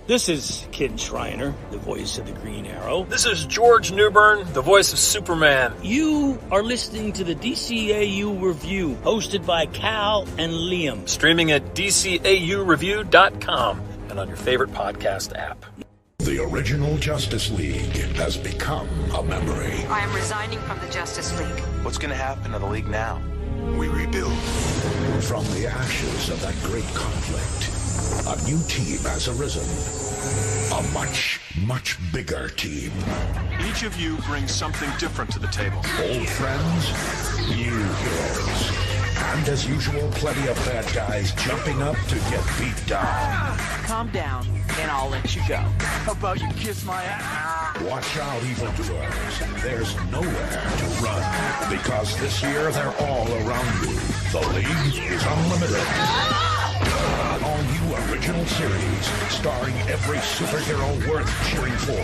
This is Kid Shriner, the voice of the Green Arrow. This is George Newbern, the voice of Superman. You are listening to the DCAU Review, hosted by Cal and Liam. Streaming at DCAUreview.com and on your favorite podcast app. The original Justice League has become a memory. I am resigning from the Justice League. What's going to happen to the League now? We rebuild. From the ashes of that great conflict, a new team has arisen. A much, much bigger team. Each of you brings something different to the table. Old friends, new heroes. And as usual, plenty of bad guys jumping up to get beat down. Calm down, and I'll let you go. How about you kiss my ass? Watch out, evildoers. There's nowhere to run. Because this year, they're all around you. The League is unlimited. An all-new original series starring every superhero worth cheering for.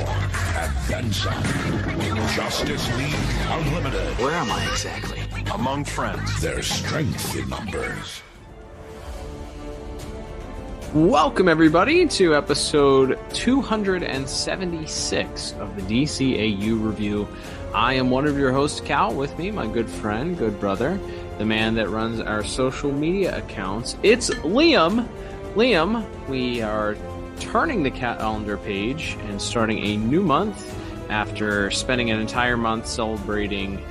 And then some. Justice League Unlimited. Where am I exactly? Among friends. There's strength in numbers. Welcome, everybody, to episode 276 of the DCAU Review. I am one of your hosts, Cal. With me, my good friend, good brother, the man that runs our social media accounts. It's Liam. Liam, we are turning the calendar page and starting a new month after spending an entire month celebrating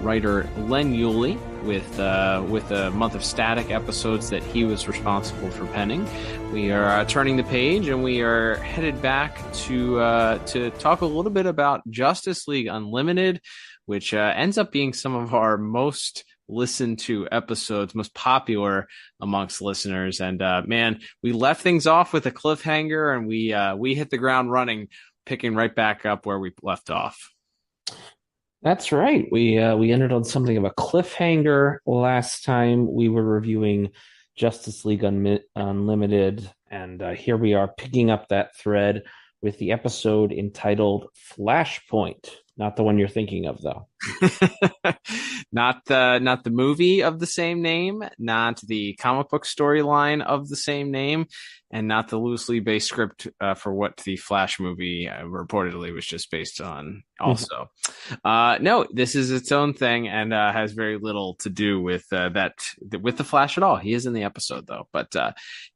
writer Len Uly with a month of static episodes that he was responsible for penning. We are turning the page, and we are headed back to talk a little bit about Justice League Unlimited, which ends up being some of our most listened to episodes, most popular amongst listeners. And man, we left things off with a cliffhanger, and we hit the ground running, picking right back up where we left off. That's right. We ended on something of a cliffhanger last time. We were reviewing Justice League Unlimited, and here we are picking up that thread with the episode entitled Flashpoint. Not the one you're thinking of, though. Not the movie of the same name, not the comic book storyline of the same name, and not the loosely based script for what the Flash movie reportedly was just based on. Also, no, this is its own thing and has very little to do with the Flash at all. He is in the episode, though. But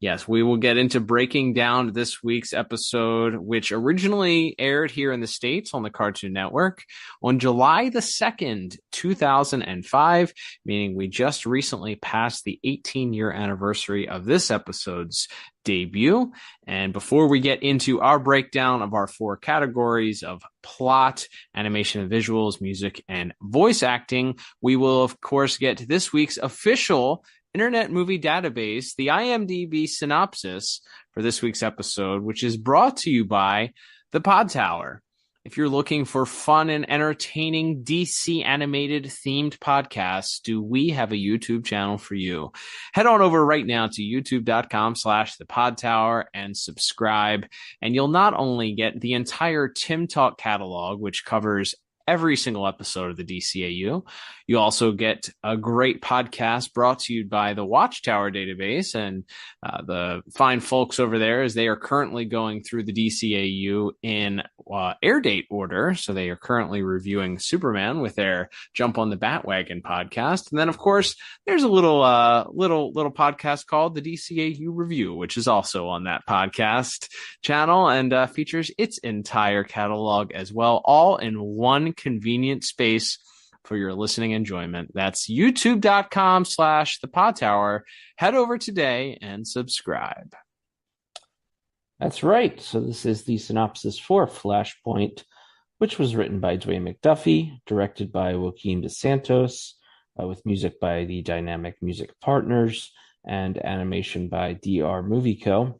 yes, we will get into breaking down this week's episode, which originally aired here in the States on the Cartoon Network on July the 2nd, 2005, meaning we just recently passed the 18-year anniversary of this episode's debut. And before we get into our breakdown of our four categories of plot, animation and visuals, music, and voice acting, we will, of course, get to this week's official Internet Movie Database, the IMDb synopsis for this week's episode, which is brought to you by the Pod Tower. If you're looking for fun and entertaining DC animated themed podcasts, do we have a YouTube channel for you? Head on over right now to youtube.com/thepodtower and subscribe. And you'll not only get the entire Tim Talk catalog, which covers every single episode of the DCAU. You also get a great podcast brought to you by the Watchtower database and the fine folks over there, as they are currently going through the DCAU in air date order. So they are currently reviewing Superman with their Jump on the Batwagon podcast. And then, of course, there's a little podcast called the DCAU Review, which is also on that podcast channel and features its entire catalog as well, all in one convenient space for your listening enjoyment. That's youtube.com/thepodtower. Head over today and subscribe. That's right. So this is the synopsis for Flashpoint, which was written by Dwayne McDuffie, directed by Joaquin Dos Santos, with music by the Dynamic Music Partners, and animation by DR Movie Co.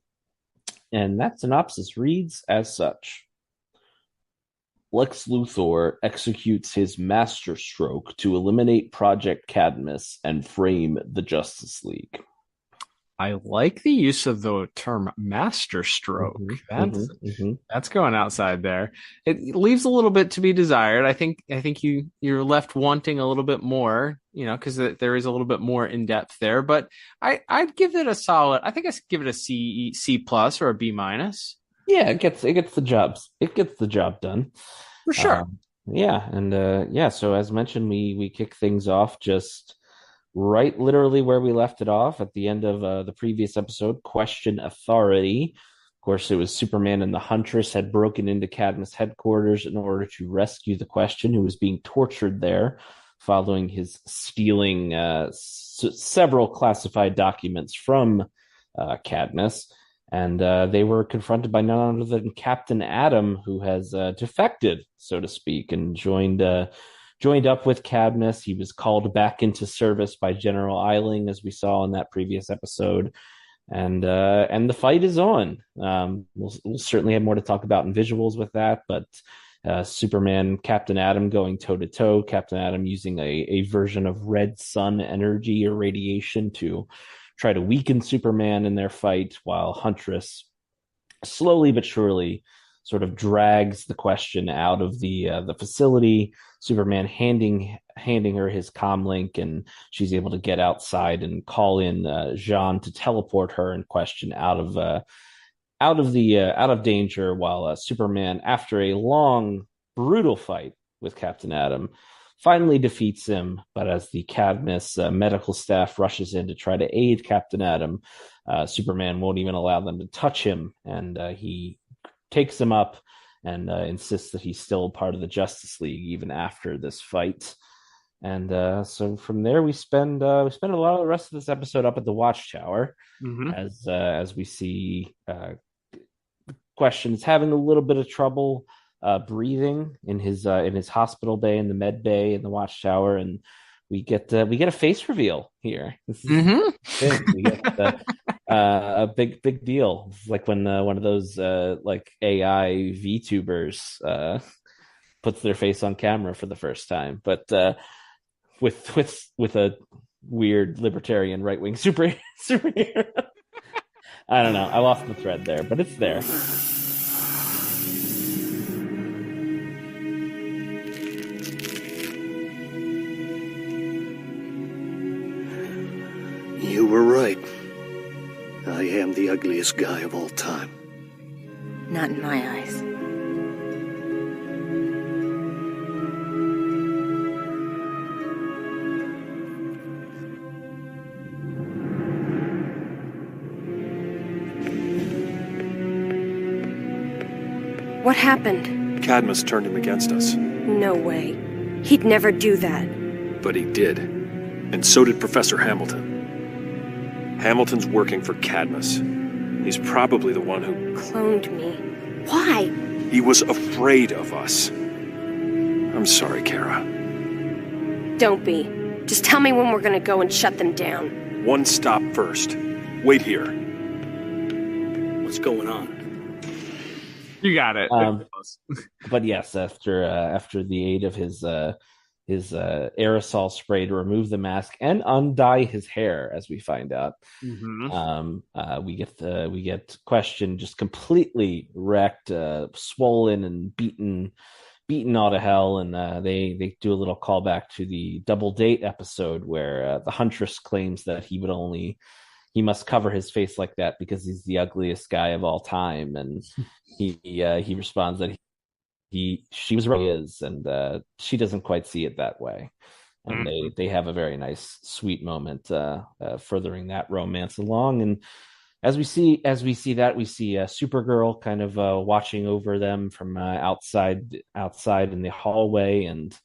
And that synopsis reads as such. Lex Luthor executes his masterstroke to eliminate Project Cadmus and frame the Justice League. I like the use of the term masterstroke. That's going outside there. It leaves a little bit to be desired. I think you're left wanting a little bit more, because there is a little bit more in depth there. But I'd give it a solid. I think I'd give it a C plus or a B minus. Yeah, it gets the job done. For sure. Yeah, and so as mentioned, we kick things off just right literally where we left it off at the end of the previous episode, Question Authority. Of course, it was Superman and the Huntress had broken into Cadmus headquarters in order to rescue the Question, who was being tortured there following his stealing several classified documents from Cadmus. And they were confronted by none other than Captain Atom, who has defected, so to speak, and joined up with Cadmus. He was called back into service by General Eiling, as we saw in that previous episode. And the fight is on. We'll certainly have more to talk about in visuals with that, but Superman, Captain Atom going toe to toe. Captain Atom using a version of red sun energy or radiation to try to weaken Superman in their fight, while Huntress slowly but surely sort of drags the Question out of the facility. Superman handing her his comlink, and she's able to get outside and call in Jean to teleport her and Question out of danger. While Superman, after a long, brutal fight with Captain Atom, finally defeats him. But as the Cadmus medical staff rushes in to try to aid Captain Atom, Superman won't even allow them to touch him, and he takes him up and insists that he's still part of the Justice League even after this fight. And so from there, we spend a lot of the rest of this episode up at the Watchtower, as we see Question is having a little bit of trouble breathing in his hospital bay, in the med bay, in the Watchtower, and we get a face reveal here. This is we get a big deal. It's like when one of those like AI VTubers puts their face on camera for the first time, but with a weird libertarian right wing superhero. I don't know. I lost the thread there, but it's there. You were right. I am the ugliest guy of all time. Not in my eyes. What happened? Cadmus turned him against us. No way. He'd never do that. But he did. And so did Professor Hamilton. Hamilton's working for Cadmus. He's probably the one who cloned me. Why? He was afraid of us. I'm sorry, Kara. Don't be. Just tell me when we're gonna go and shut them down. One stop first. Wait here. What's going on? You got it. But yes, after the aid of his aerosol spray to remove the mask and undye his hair, as we find out, we get Question just completely wrecked, swollen and beaten all to hell, and they do a little callback to the Double Date episode where the Huntress claims that he must cover his face like that because he's the ugliest guy of all time, and he responds that she was right, and she doesn't quite see it that way, and they have a very nice, sweet moment furthering that romance along. And as we see that, we see Supergirl kind of watching over them from outside in the hallway, and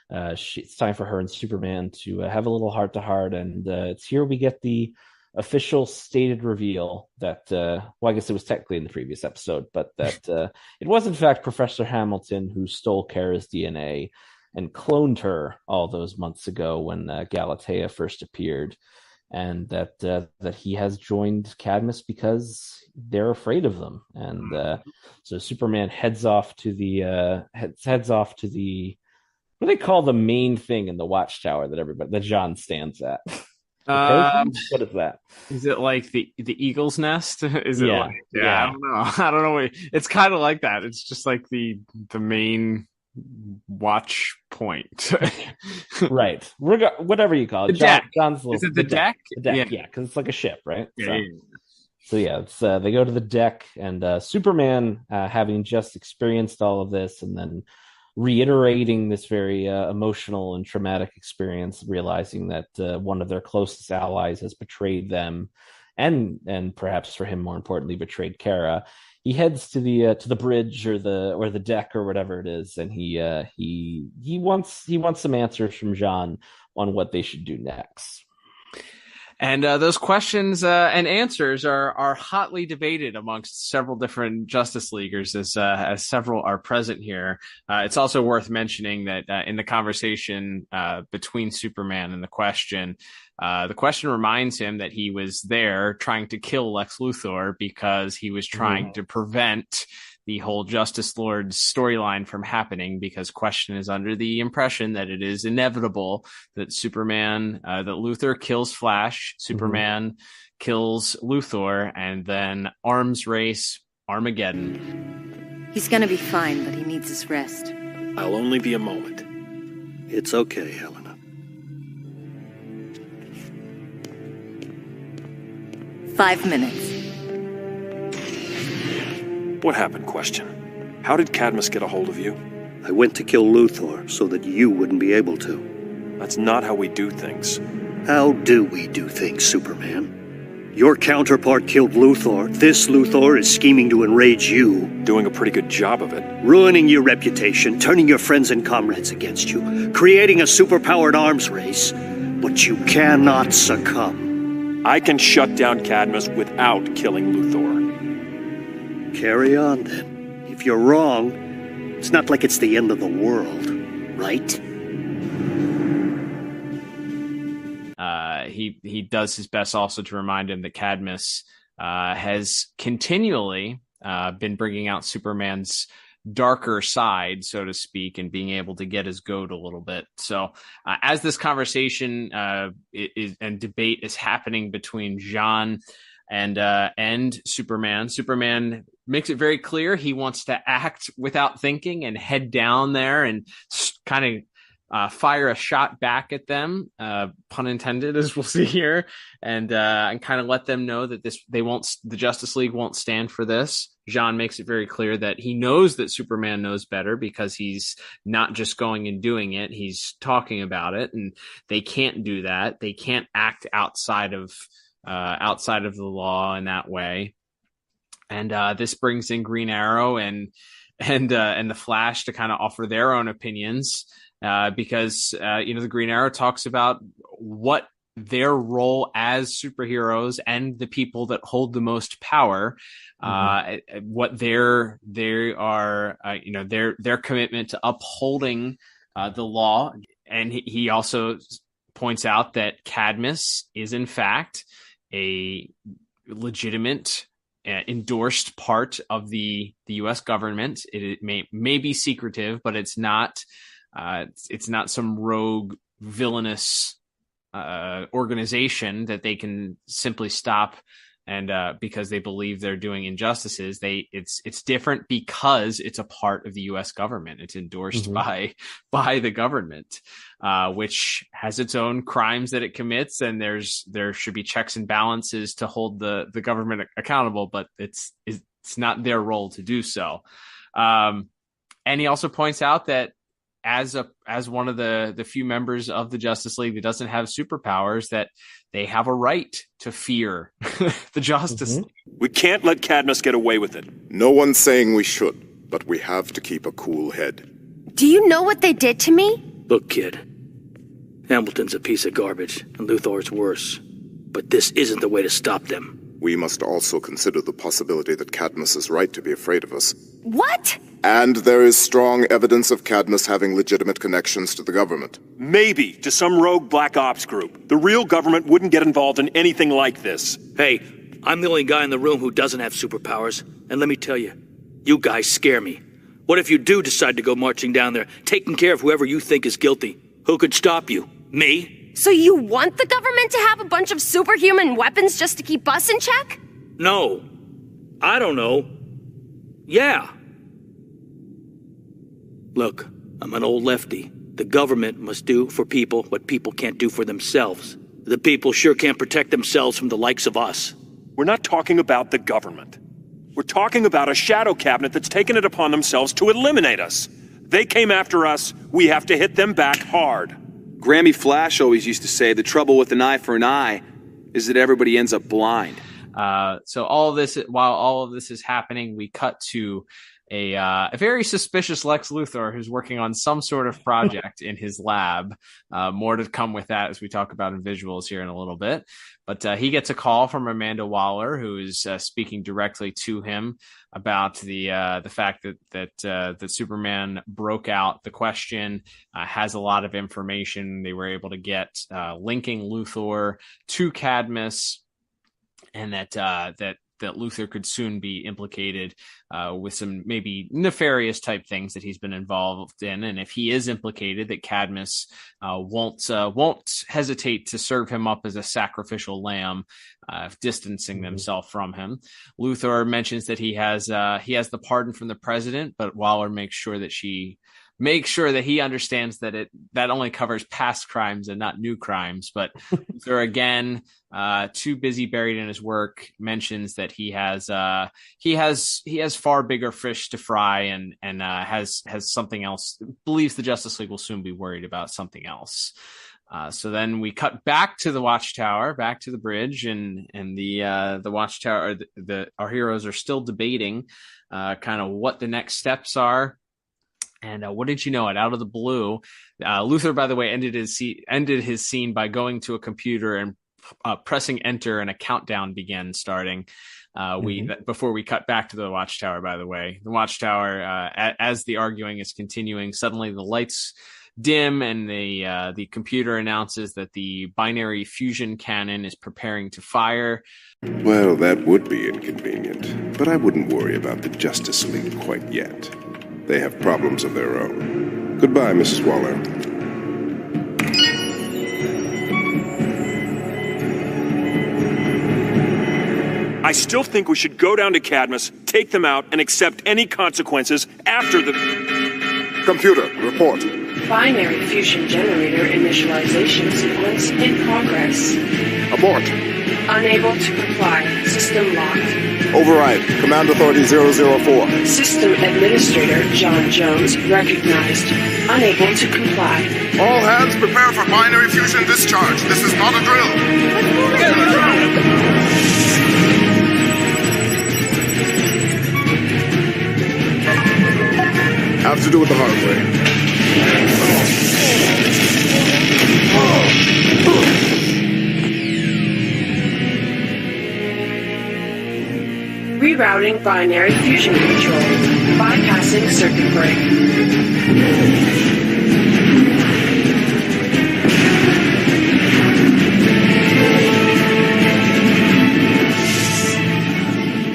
it's time for her and Superman to have a little heart to heart, and it's here we get the official stated reveal that I guess it was technically in the previous episode, but that it was in fact Professor Hamilton who stole Kara's DNA and cloned her all those months ago when Galatea first appeared, and that he has joined Cadmus because they're afraid of them. And so Superman heads off to the what do they call the main thing in the Watchtower that John stands at? What is that? Is it like the eagle's nest? Is it? Yeah. I don't know. I don't know. It's kind of like that. It's just like the main watch point. Right. Whatever you call it. The deck. John's is it the deck? The deck, yeah, because it's like a ship, right? Yeah. So yeah, they go to the deck, and Superman, having just experienced all of this, and then reiterating this very emotional and traumatic experience, realizing that one of their closest allies has betrayed them, and perhaps for him more importantly betrayed Kara. He heads to the bridge or the deck or whatever it is, and he wants some answers from Jean on what they should do next. And those questions and answers are hotly debated amongst several different Justice Leaguers, as several are present here. It's also worth mentioning that in the conversation between Superman and the question reminds him that he was there trying to kill Lex Luthor because he was trying to prevent the whole Justice Lord storyline from happening, because Question is under the impression that it is inevitable that that Luthor kills Flash, Superman kills Luthor, and then arms race Armageddon. He's gonna be fine, but he needs his rest. I'll only be a moment. It's okay, Helena. Five minutes. What happened, Question? How did Cadmus get a hold of you? I went to kill Luthor so that you wouldn't be able to. That's not how we do things. How do we do things, Superman? Your counterpart killed Luthor. This Luthor is scheming to enrage you. Doing a pretty good job of it. Ruining your reputation, turning your friends and comrades against you, creating a superpowered arms race. But you cannot succumb. I can shut down Cadmus without killing Luthor. Carry on, then. If you're wrong, it's not like it's the end of the world, right? He does his best also to remind him that Cadmus has continually been bringing out Superman's darker side, so to speak, and being able to get his goat a little bit. So as this conversation and debate is happening between Jean and Superman makes it very clear he wants to act without thinking and head down there and kind of fire a shot back at them, pun intended, as we'll see here, and kind of let them know that the Justice League won't stand for this. Jean makes it very clear that he knows that Superman knows better, because he's not just going and doing it, he's talking about it, and they can't do that. They can't act outside of the law in that way. And this brings in Green Arrow and the Flash to kind of offer their own opinions, because the Green Arrow talks about what their role as superheroes and the people that hold the most power, what their commitment to upholding the law. And he also points out that Cadmus is in fact a legitimate endorsed part of the U.S. government. It may be secretive, but it's not some rogue villainous organization that they can simply stop and because they believe they're doing injustices. It's different because it's a part of the U.S. government. It's endorsed by the government, which has its own crimes that it commits, and there should be checks and balances to hold the government accountable, but it's not their role to do so. And he also points out that as one of the few members of the Justice League that doesn't have superpowers, that they have a right to fear the Justice League. We can't let Cadmus get away with it. No one's saying we should, but we have to keep a cool head. Do you know what they did to me? Look, kid. Hamilton's a piece of garbage, and Luthor's worse. But this isn't the way to stop them. We must also consider the possibility that Cadmus is right to be afraid of us. What? And there is strong evidence of Cadmus having legitimate connections to the government. Maybe to some rogue black ops group. The real government wouldn't get involved in anything like this. Hey, I'm the only guy in the room who doesn't have superpowers, and let me tell you, you guys scare me. What if you do decide to go marching down there, taking care of whoever you think is guilty? Who could stop you? Me? So you want the government to have a bunch of superhuman weapons just to keep us in check? No. I don't know. Yeah. Look, I'm an old lefty. The government must do for people what people can't do for themselves. The people sure can't protect themselves from the likes of us. We're not talking about the government. We're talking about a shadow cabinet that's taken it upon themselves to eliminate us. They came after us. We have to hit them back hard. Grammy Flash always used to say the trouble with an eye for an eye is that everybody ends up blind. So while all of this is happening, we cut to a very suspicious Lex Luthor who's working on some sort of project in his lab. More to come with that as we talk about in visuals here in a little bit. But he gets a call from Amanda Waller, who is speaking directly to him about the fact that Superman broke out the question, has a lot of information. They were able to get linking Luthor to Cadmus, and that Luthor could soon be implicated with some maybe nefarious type things that he's been involved in. And if he is implicated, that Cadmus won't hesitate to serve him up as a sacrificial lamb, distancing themselves from him. Luthor mentions that he has the pardon from the president, but Waller makes sure that he understands that that only covers past crimes and not new crimes. But Luthor, again, too busy buried in his work, mentions that he has far bigger fish to fry, and has something else. Believes the Justice League will soon be worried about something else. So then we cut back to the Watchtower, back to the bridge, and the Watchtower. Our heroes are still debating kind of what the next steps are. And wouldn't you know it, out of the blue, Luthor, by the way, ended his scene by going to a computer and pressing enter, and a countdown began starting. Before we cut back to the Watchtower, by the way, the Watchtower, as the arguing is continuing, suddenly the lights dim, and the computer announces that the binary fusion cannon is preparing to fire. Well, that would be inconvenient, but I wouldn't worry about the Justice League quite yet. They have problems of their own. Goodbye, Mrs. Waller. I still think we should go down to Cadmus, take them out, and accept any consequences after the... Computer, report. Binary fusion generator initialization sequence in progress. Abort. Unable to comply. System locked. Override. Command Authority 004. System Administrator John Jones recognized. Unable to comply. All hands prepare for binary fusion discharge. This is not a drill. Have to do it the hard way. Rerouting binary fusion control. Bypassing circuit break.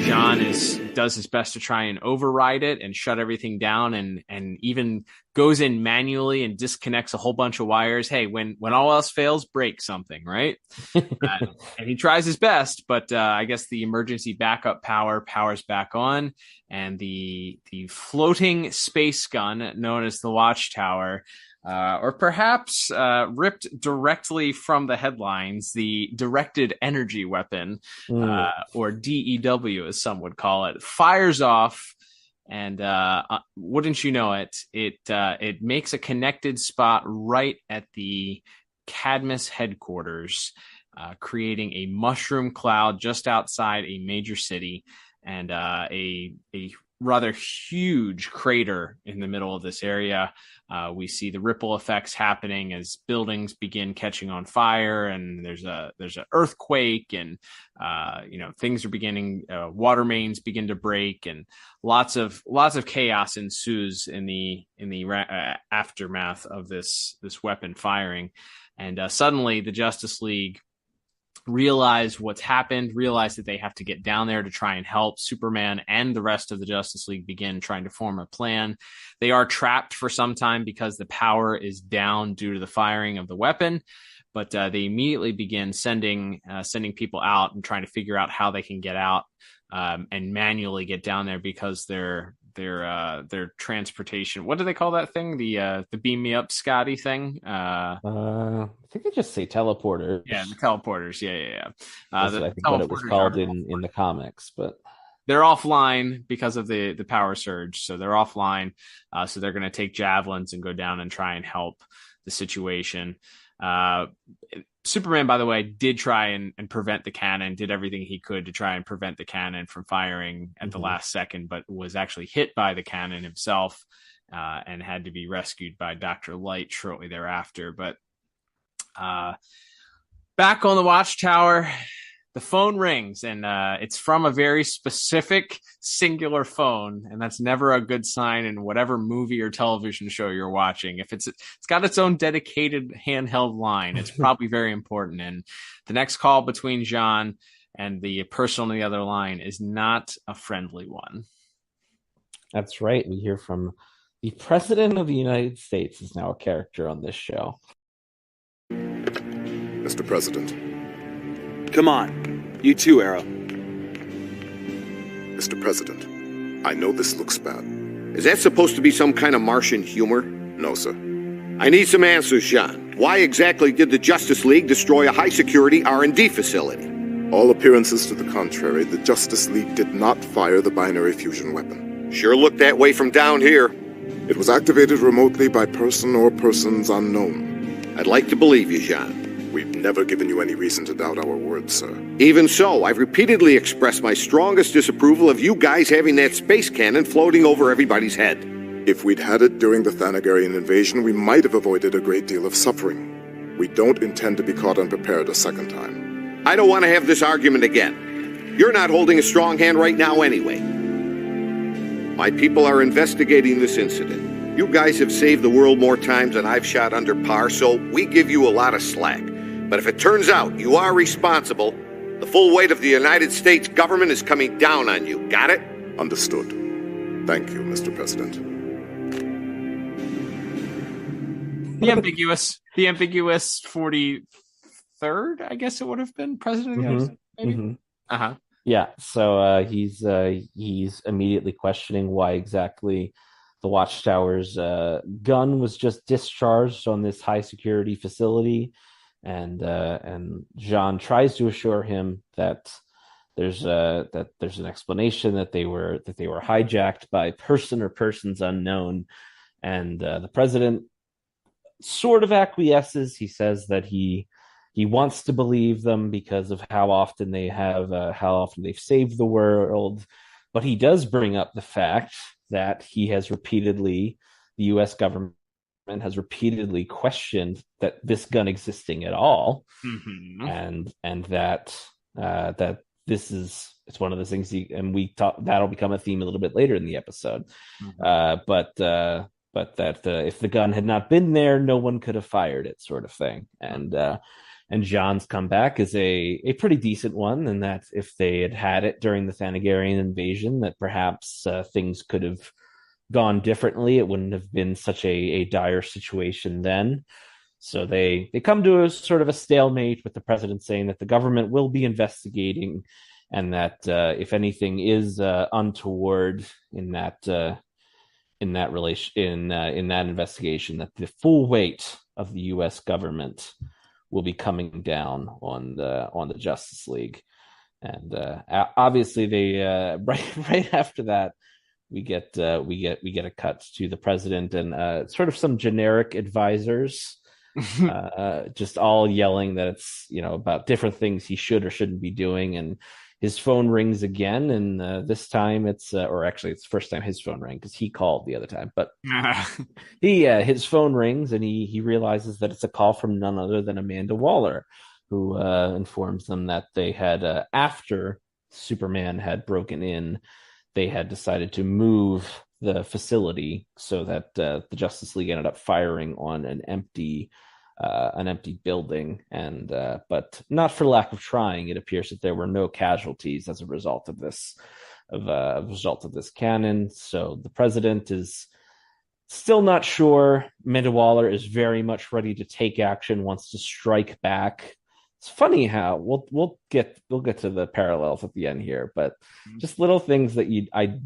John does his best to try and override it and shut everything down, and even goes in manually and disconnects a whole bunch of wires. Hey, when all else fails, break something, right? And he tries his best, but I guess the emergency backup powers back on, and the floating space gun known as the Watchtower, or perhaps ripped directly from the headlines, the directed energy weapon, or DEW as some would call it, fires off, and wouldn't you know it, it makes a connected spot right at the Cadmus headquarters, creating a mushroom cloud just outside a major city, and a rather huge crater in the middle of this area. We see the ripple effects happening as buildings begin catching on fire, and there's an earthquake, and things are beginning. Water mains begin to break, and lots of chaos ensues in the aftermath of this weapon firing. And suddenly, the Justice League realize what's happened, realize that they have to get down there to try and help. Superman and the rest of the Justice League begin trying to form a plan. They are trapped for some time because the power is down due to the firing of the weapon, but they immediately begin sending people out and trying to figure out how they can get out, and manually get down there, because their their transportation. What do they call that thing? The beam me up Scotty thing. I think they just say teleporters. Yeah, the teleporters. Yeah. That's I think what it was called in the comics, but they're offline because of the power surge. So they're offline. So they're going to take javelins and go down and try and help the situation. Superman, by the way, did try and prevent the cannon, did everything he could to try and prevent the cannon from firing at the last second, but was actually hit by the cannon himself and had to be rescued by Dr. Light shortly thereafter. But back on the watchtower, the phone rings, and it's from a very specific singular phone, and that's never a good sign in whatever movie or television show you're watching. If it's got its own dedicated handheld line, it's probably very important. And the next call between Jean and the person on the other line is not a friendly one. That's right. We hear from the President of the United States is now a character on this show. Mr. President. Come on. You too, Arrow. Mr. President, I know this looks bad. Is that supposed to be some kind of Martian humor? No, sir. I need some answers, Jean. Why exactly did the Justice League destroy a high-security R&D facility? All appearances to the contrary, the Justice League did not fire the binary fusion weapon. Sure looked that way from down here. It was activated remotely by person or persons unknown. I'd like to believe you, Jean. We've never given you any reason to doubt our words, sir. Even so, I've repeatedly expressed my strongest disapproval of you guys having that space cannon floating over everybody's head. If we'd had it during the Thanagarian invasion, we might have avoided a great deal of suffering. We don't intend to be caught unprepared a second time. I don't want to have this argument again. You're not holding a strong hand right now anyway. My people are investigating this incident. You guys have saved the world more times than I've shot under par, so we give you a lot of slack. But if it turns out you are responsible, the full weight of the United States government is coming down on you. Got it? Understood. Thank you, Mr. President. The ambiguous 43rd, I guess it would have been president. Maybe. Yeah. So he's immediately questioning why exactly the Watchtower's gun was just discharged on this high security facility. And Jean tries to assure him that there's an explanation that they were hijacked by person or persons unknown, and the president sort of acquiesces. He says that he wants to believe them because of how often they've saved the world, but he does bring up the fact that the U.S. government has repeatedly questioned that this gun existing at all, and that it's one of those things. That'll become a theme a little bit later in the episode. But that if the gun had not been there, no one could have fired it, sort of thing. And Jean's comeback is a pretty decent one, and that if they had it during the Thanagarian invasion, that perhaps things could have gone differently. It wouldn't have been such a dire situation then. So they come to a sort of a stalemate, with the president saying that the government will be investigating, and that if anything is untoward in that investigation, that the full weight of the U.S. government will be coming down on the Justice League. And obviously, they right after that, we get a cut to the president and sort of some generic advisors, just all yelling that it's about different things he should or shouldn't be doing. And his phone rings again, and this time it's the first time his phone rang, because he called the other time. But his phone rings, and he realizes that it's a call from none other than Amanda Waller, who informs them that they had after Superman had broken in, they had decided to move the facility so that the Justice League ended up firing on an empty building, and but not for lack of trying. It appears that there were no casualties as a result of this cannon. So the president is still not sure. Amanda Waller is very much ready to take action, wants to strike back. It's funny how we'll get to the parallels at the end here, but just little things that I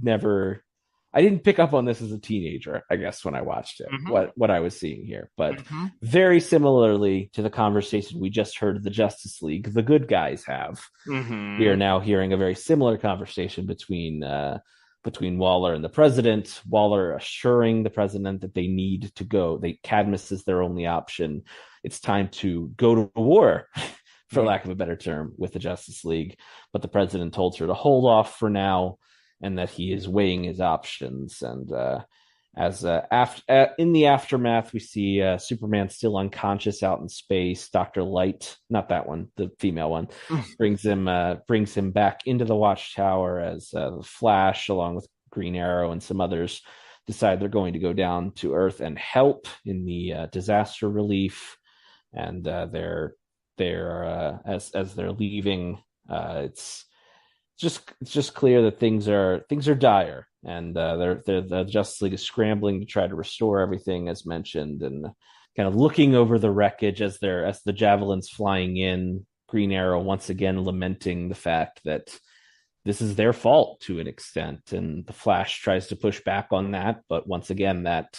I didn't pick up on this as a teenager, I guess, when I watched it, what I was seeing here. But very similarly to the conversation we just heard of the Justice League, the good guys have. We are now hearing a very similar conversation between Waller and the president. Waller assuring the president that they need to go. Cadmus is their only option. It's time to go to war, for lack of a better term, with the Justice League. But the president told her to hold off for now, and that he is weighing his options. And in the aftermath, we see Superman still unconscious out in space. Dr. Light, not that one, the female one, brings him back into the Watchtower as the Flash, along with Green Arrow and some others, decide they're going to go down to Earth and help in the disaster relief. And as they're leaving, it's just clear that things are dire, and the Justice League is scrambling to try to restore everything, as mentioned, and kind of looking over the wreckage as the javelins flying in. Green Arrow once again lamenting the fact that this is their fault to an extent, and the Flash tries to push back on that, but once again that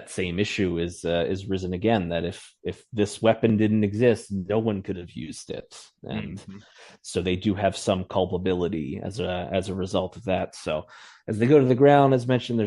same issue is risen again, that if this weapon didn't exist, no one could have used it. And so they do have some culpability as a result of that. So as they go to the ground, as mentioned,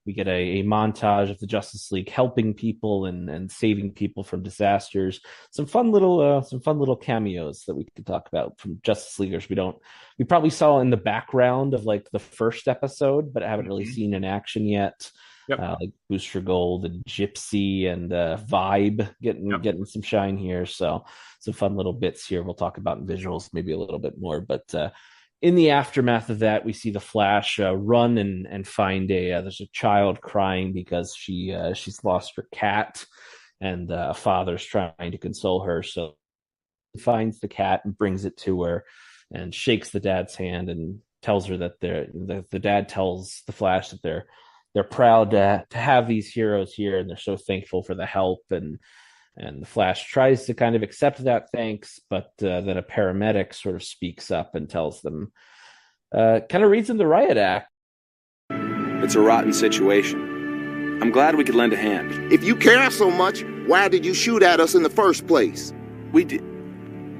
we get a montage of the Justice League helping people and saving people from disasters. Some fun little cameos that we could talk about from Justice Leaguers we probably saw in the background of like the first episode, but I haven't really seen in action yet. Like Booster Gold and Gypsy and Vibe getting some shine here. So some fun little bits here we'll talk about in visuals maybe a little bit more. But in the aftermath of that, we see the Flash run and find there's a child crying because she's lost her cat, and a father's trying to console her. So he finds the cat and brings it to her and shakes the dad's hand and tells her that the dad tells the Flash that they're proud to have these heroes here, and they're so thankful for the help. And the Flash tries to kind of accept that thanks, but then a paramedic sort of speaks up and tells them, kind of reads them the riot act. It's a rotten situation. I'm glad we could lend a hand. If you care so much, why did you shoot at us in the first place? We did.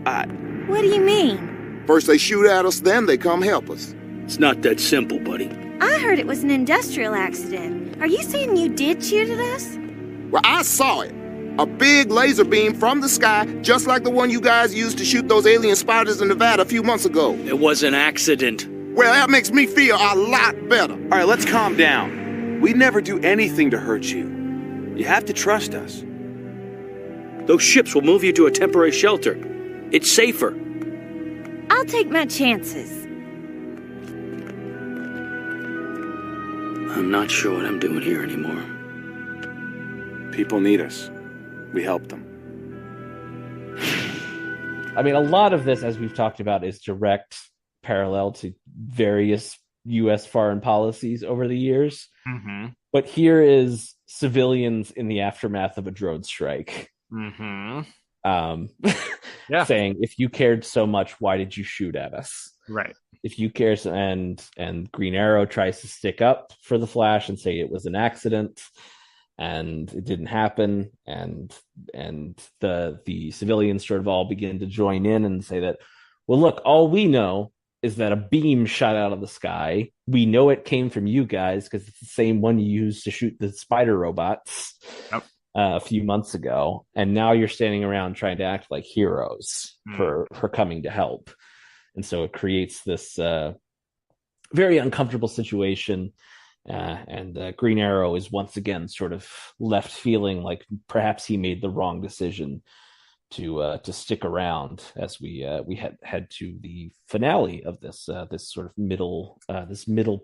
What do you mean? First they shoot at us, then they come help us. It's not that simple, buddy. I heard it was an industrial accident. Are you saying you did shoot at us? Well, I saw it. A big laser beam from the sky, just like the one you guys used to shoot those alien spiders in Nevada a few months ago. It was an accident. Well, that makes me feel a lot better. All right, let's calm down. We'd never do anything to hurt you. You have to trust us. Those ships will move you to a temporary shelter. It's safer. I'll take my chances. I'm not sure what I'm doing here anymore. People need us. We help them. I mean, a lot of this, as we've talked about, is direct parallel to various U.S. foreign policies over the years. But here is civilians in the aftermath of a drone strike. Saying, if you cared so much, why did you shoot at us? Right. If you care, and Green Arrow tries to stick up for the Flash and say it was an accident and it didn't happen, and the civilians sort of all begin to join in and say that, well, look, all we know is that a beam shot out of the sky. We know it came from you guys because it's the same one you used to shoot the spider robots a few months ago, and now you're standing around trying to act like heroes for coming to help. And so it creates this very uncomfortable situation. And Green Arrow is once again sort of left feeling like perhaps he made the wrong decision to stick around as we head to the finale of this sort of middle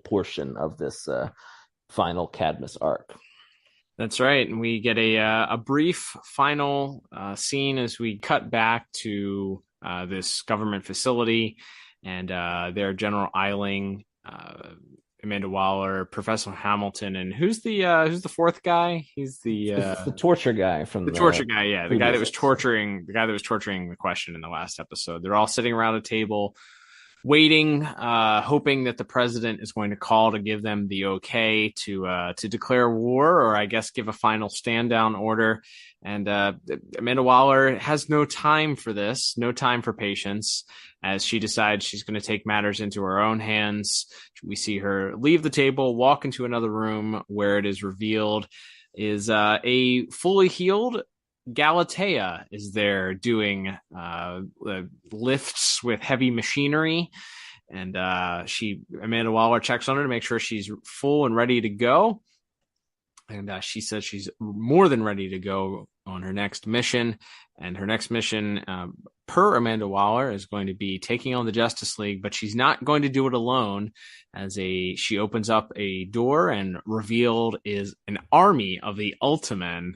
portion of this final Cadmus arc. That's right. And we get a brief final scene as we cut back to this government facility, and their General Eiling, Amanda Waller, Professor Hamilton, and who's the fourth guy? He's the torture guy from the torture guy. Yeah, the guy that was torturing the Question in the last episode. They're all sitting around a table waiting, hoping that the president is going to call to give them the okay to declare war, or I guess give a final stand down order. And Amanda Waller has no time for this, no time for patience, as she decides she's going to take matters into her own hands. We see her leave the table, walk into another room where it is revealed is a fully healed Galatea is there doing lifts with heavy machinery. And Amanda Waller checks on her to make sure she's full and ready to go. And she says she's more than ready to go on her next mission. And her next mission, per Amanda Waller, is going to be taking on the Justice League, but she's not going to do it alone. She opens up a door, and revealed is an army of the Ultimen.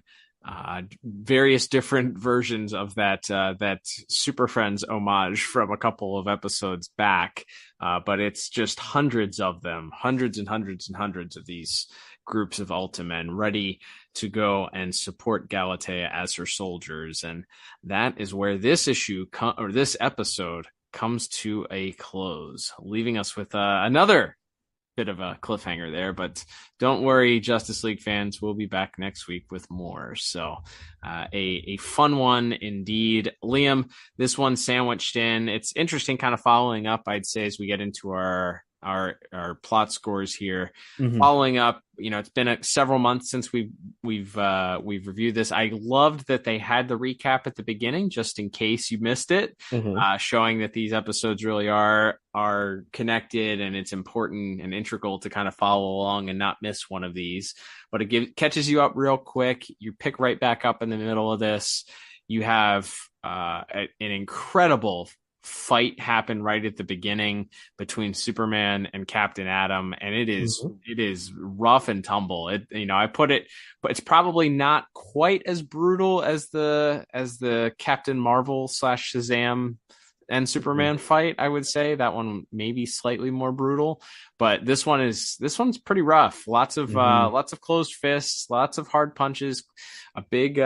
Various different versions of that Super Friends homage from a couple of episodes back, but it's just hundreds of them, hundreds and hundreds and hundreds of these groups of Ultimen ready to go and support Galatea as her soldiers. And that is where this this episode comes to a close, leaving us with another bit of a cliffhanger there. But don't worry, Justice League fans, we'll be back next week with more. So a fun one indeed. Liam, this one sandwiched in. It's interesting kind of following up, I'd say, as we get into our plot scores here. Mm-hmm. Following up, it's been several months since we've reviewed this. I loved that they had the recap at the beginning, just in case you missed it, mm-hmm. Showing that these episodes really are connected, and it's important and integral to kind of follow along and not miss one of these. But it catches you up real quick. You pick right back up in the middle of this. You have an incredible fight happen right at the beginning between Superman and Captain Atom, and it is rough and tumble. I put it, but it's probably not quite as brutal as the Captain Marvel / Shazam and Superman fight. I would say that one maybe slightly more brutal, but this one's pretty rough. Lots of closed fists, lots of hard punches, a big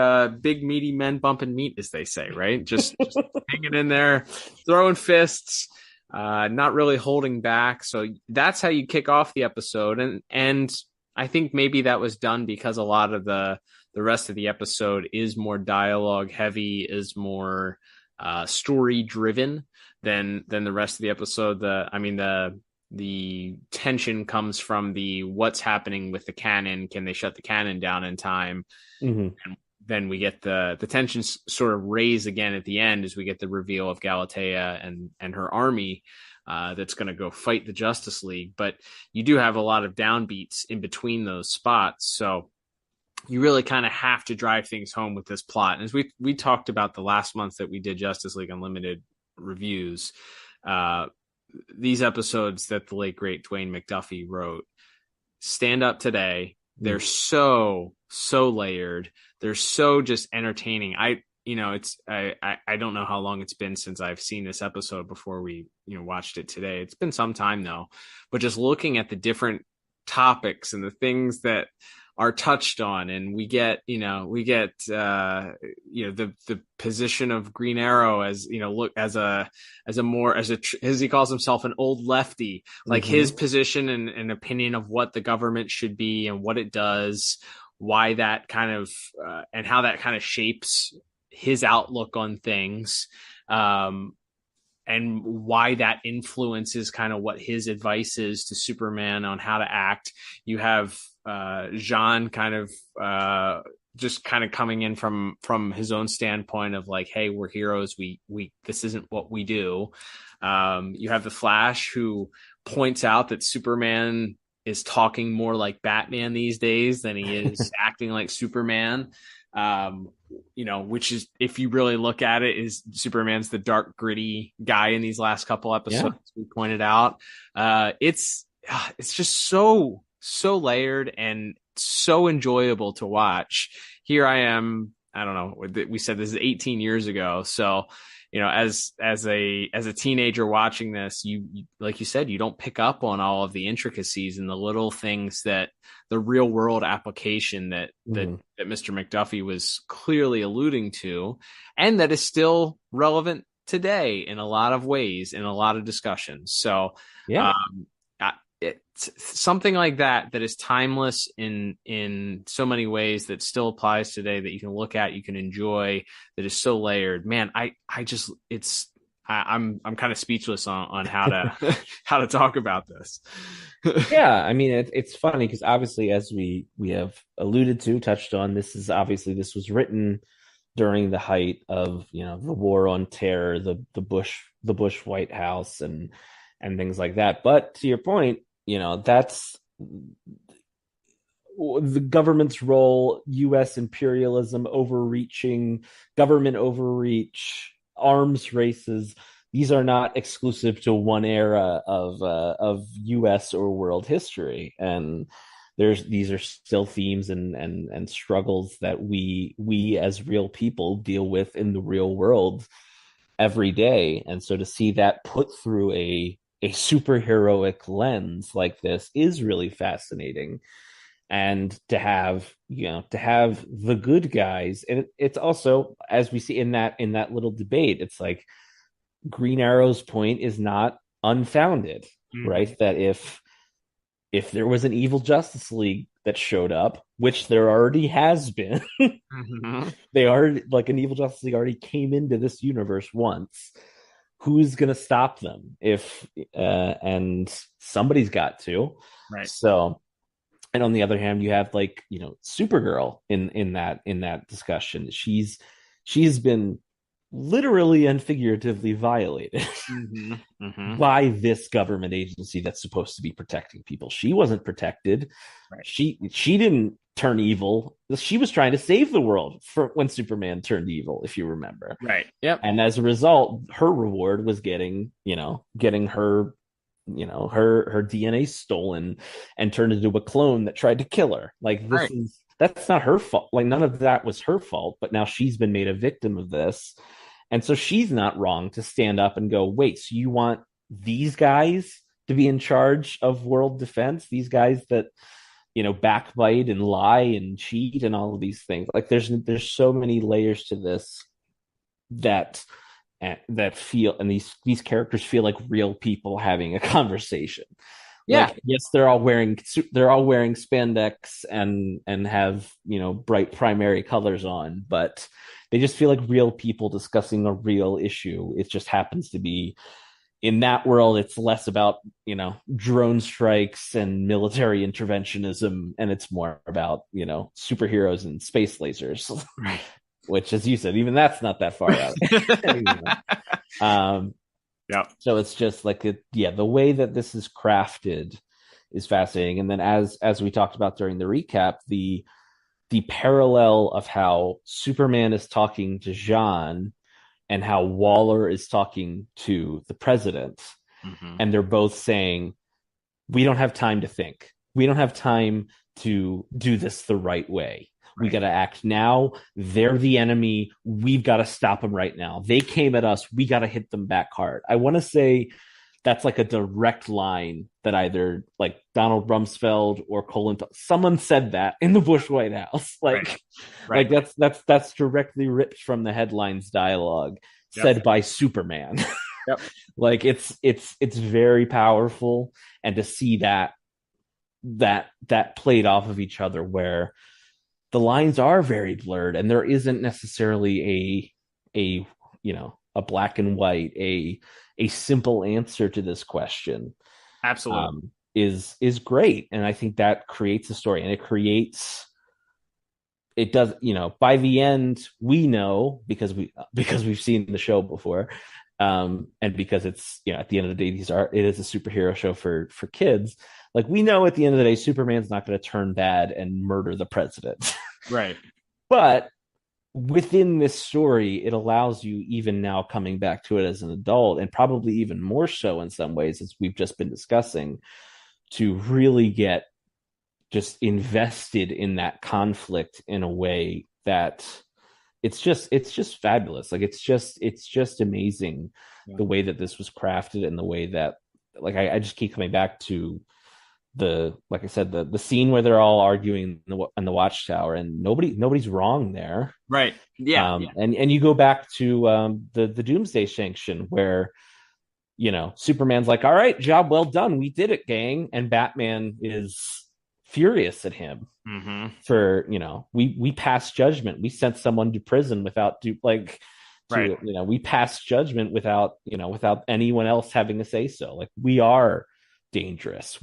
meaty men bumping meat, as they say, right? Just hanging in there, throwing fists, not really holding back. So that's how you kick off the episode. And I think maybe that was done because a lot of the rest of the episode is more dialogue heavy, is more story driven than the rest of the episode. The tension comes from the what's happening with the cannon. Can they shut the cannon down in time? Mm-hmm. And then we get the tensions sort of raise again at the end as we get the reveal of Galatea and her army that's going to go fight the Justice League. But you do have a lot of downbeats in between those spots. So you really kind of have to drive things home with this plot. And as we talked about the last month that we did Justice League Unlimited reviews, these episodes that the late great Dwayne McDuffie wrote stand up today. They're so layered. They're so just entertaining. I don't know how long it's been since I've seen this episode before we watched it today. It's been some time though, but just looking at the different topics and the things that are touched on, and we get the position of Green Arrow as as he calls himself an old lefty, like mm-hmm. his position and opinion of what the government should be and what it does, why that kind of and how that kind of shapes his outlook on things, and why that influences kind of what his advice is to Superman on how to act. You have Jean kind of just kind of coming in from his own standpoint of like, hey, we're heroes. We this isn't what we do. You have the Flash, who points out that Superman is talking more like Batman these days than he is acting like Superman. Which is, if you really look at it, is Superman's the dark, gritty guy in these last couple episodes. Yeah. We pointed out, it's just so layered and so enjoyable to watch. Here I am. I don't know. We said this is 18 years ago. So, as a teenager watching this, you like you said, you don't pick up on all of the intricacies and the little things that the real world application that Mr. McDuffie was clearly alluding to, and that is still relevant today in a lot of ways, in a lot of discussions. So yeah. It's something like that is timeless in so many ways, that still applies today, that you can look at, you can enjoy, that is so layered. Man, I'm kind of speechless on how to how to talk about this. Yeah, I mean it's funny because obviously, as we have alluded to, touched on, this was written during the height of the war on terror, the Bush White House and things like that. But to your point, that's the government's role, U.S. imperialism, government overreach, arms races. These are not exclusive to one era of U.S. or world history, and these are still themes and struggles that we as real people deal with in the real world every day. And so to see that put through a superheroic lens like this is really fascinating. And to have the good guys, and it's also, as we see in that little debate, it's like Green Arrow's point is not unfounded, right? That if there was an evil Justice League that showed up, which there already has been, they are like an evil Justice League already came into this universe once. Who's going to stop them? And somebody's got to, right? So, and on the other hand, you have Supergirl in that discussion. She's been literally and figuratively violated by this government agency that's supposed to be protecting people. She wasn't protected. Right. She didn't turn evil. She was trying to save the world for when Superman turned evil, if you remember. Right. Yep. And as a result, her reward was getting her DNA stolen and turned into a clone that tried to kill her. Like that's not her fault. Like none of that was her fault, but now she's been made a victim of this. And so she's not wrong to stand up and go, wait, so you want these guys to be in charge of world defense? These guys that, backbite and lie and cheat and all of these things. Like there's so many layers to this that feel, and these characters feel like real people having a conversation. Yeah. Like, yes, they're all wearing spandex and have, bright primary colors on, but they just feel like real people discussing a real issue. It just happens to be, in that world, it's less about, drone strikes and military interventionism, and it's more about, superheroes and space lasers. Right. Which, as you said, even that's not that far out. Yeah. So it's just like the way that this is crafted is fascinating. And then as we talked about during the recap, the parallel of how Superman is talking to Jean and how Waller is talking to the president, and they're both saying, we don't have time to think. We don't have time to do this the right way. We got to act now. They're the enemy. We've got to stop them right now. They came at us. We got to hit them back hard. I want to say that's like a direct line that either like Donald Rumsfeld or Colin, someone said that in the Bush White House. Like that's directly ripped from the headlines dialogue said by Superman. Yep. Like it's very powerful, and to see that played off of each other, where the lines are very blurred and there isn't necessarily a black and white, a simple answer to this question. Absolutely. Is great. And I think that creates a story, and it does, by the end, we know because we've seen the show before. And because it's, at the end of the day, it is a superhero show for kids. Like, we know at the end of the day, Superman's not going to turn bad and murder the president. Right. But within this story, it allows you, even now coming back to it as an adult, and probably even more so in some ways, as we've just been discussing, to really get just invested in that conflict in a way that it's just fabulous. Like it's just amazing the way that this was crafted, and the way that, like, I just keep coming back to like I said, the scene where they're all arguing in the watchtower, and nobody's wrong there. Right. Yeah. And you go back to the Doomsday Sanction, where Superman's like, all right, job well done, we did it, gang, and Batman is furious at him for we passed judgment, we sent someone to prison without we passed judgment without anyone else having to say so. Like, we are dangerous,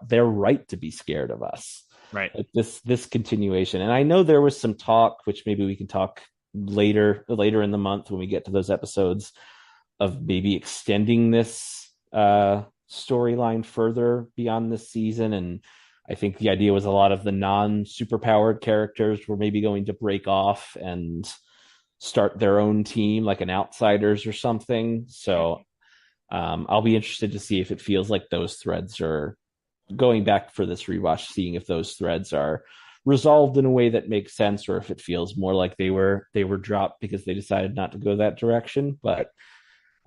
they're right to be scared of us, right? Like this continuation. And I know there was some talk, which maybe we can talk later in the month when we get to those episodes, of maybe extending this storyline further beyond this season. And I think the idea was a lot of the non-superpowered characters were maybe going to break off and start their own team, like an Outsiders or something. So I'll be interested to see if it feels like those threads are going back for this rewatch, seeing if those threads are resolved in a way that makes sense, or if it feels more like they were dropped because they decided not to go that direction. But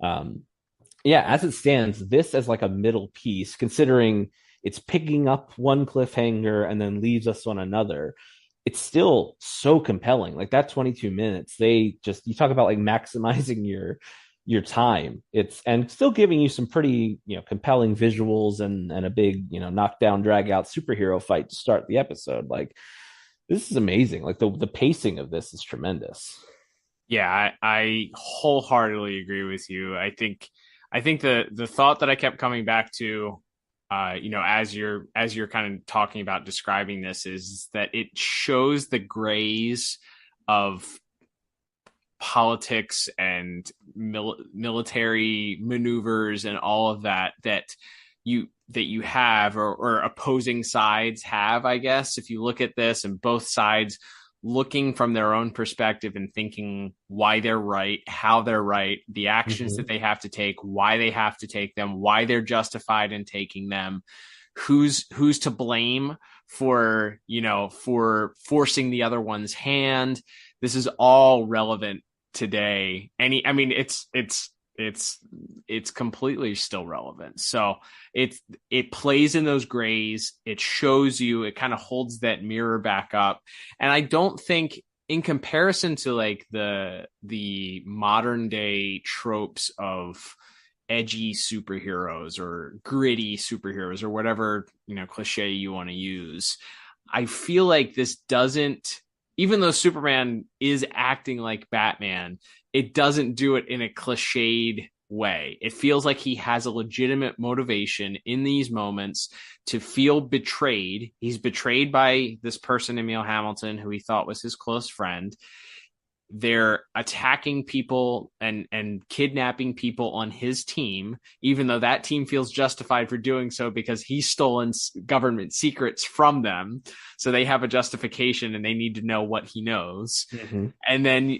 as it stands, this as like a middle piece, considering it's picking up one cliffhanger and then leaves us on another, it's still so compelling. Like, that 22 minutes, you talk about like maximizing your time. And still giving you some pretty compelling visuals and a big knockdown drag out superhero fight to start the episode. Like, this is amazing. Like, the pacing of this is tremendous. Yeah, I wholeheartedly agree with you. I think the thought that I kept coming back to, as you're kind of talking about describing this, is that it shows the grays of politics and military maneuvers and all of that you have, or opposing sides have, I guess, if you look at this, and both sides looking from their own perspective and thinking why they're right, how they're right, the actions that they have to take, why they have to take them, why they're justified in taking them, who's to blame for forcing the other one's hand. This is all relevant today. It's completely still relevant. So it plays in those grays. It shows you, it kind of holds that mirror back up. And I don't think, in comparison to like the modern day tropes of edgy superheroes or gritty superheroes or whatever, cliche you want to use, I feel like this doesn't, even though Superman is acting like Batman, it doesn't do it in a cliched way. It feels like he has a legitimate motivation in these moments to feel betrayed. He's betrayed by this person, Emil Hamilton, who he thought was his close friend. They're attacking people and kidnapping people on his team, even though that team feels justified for doing so because he's stolen government secrets from them. So they have a justification and they need to know what he knows. And then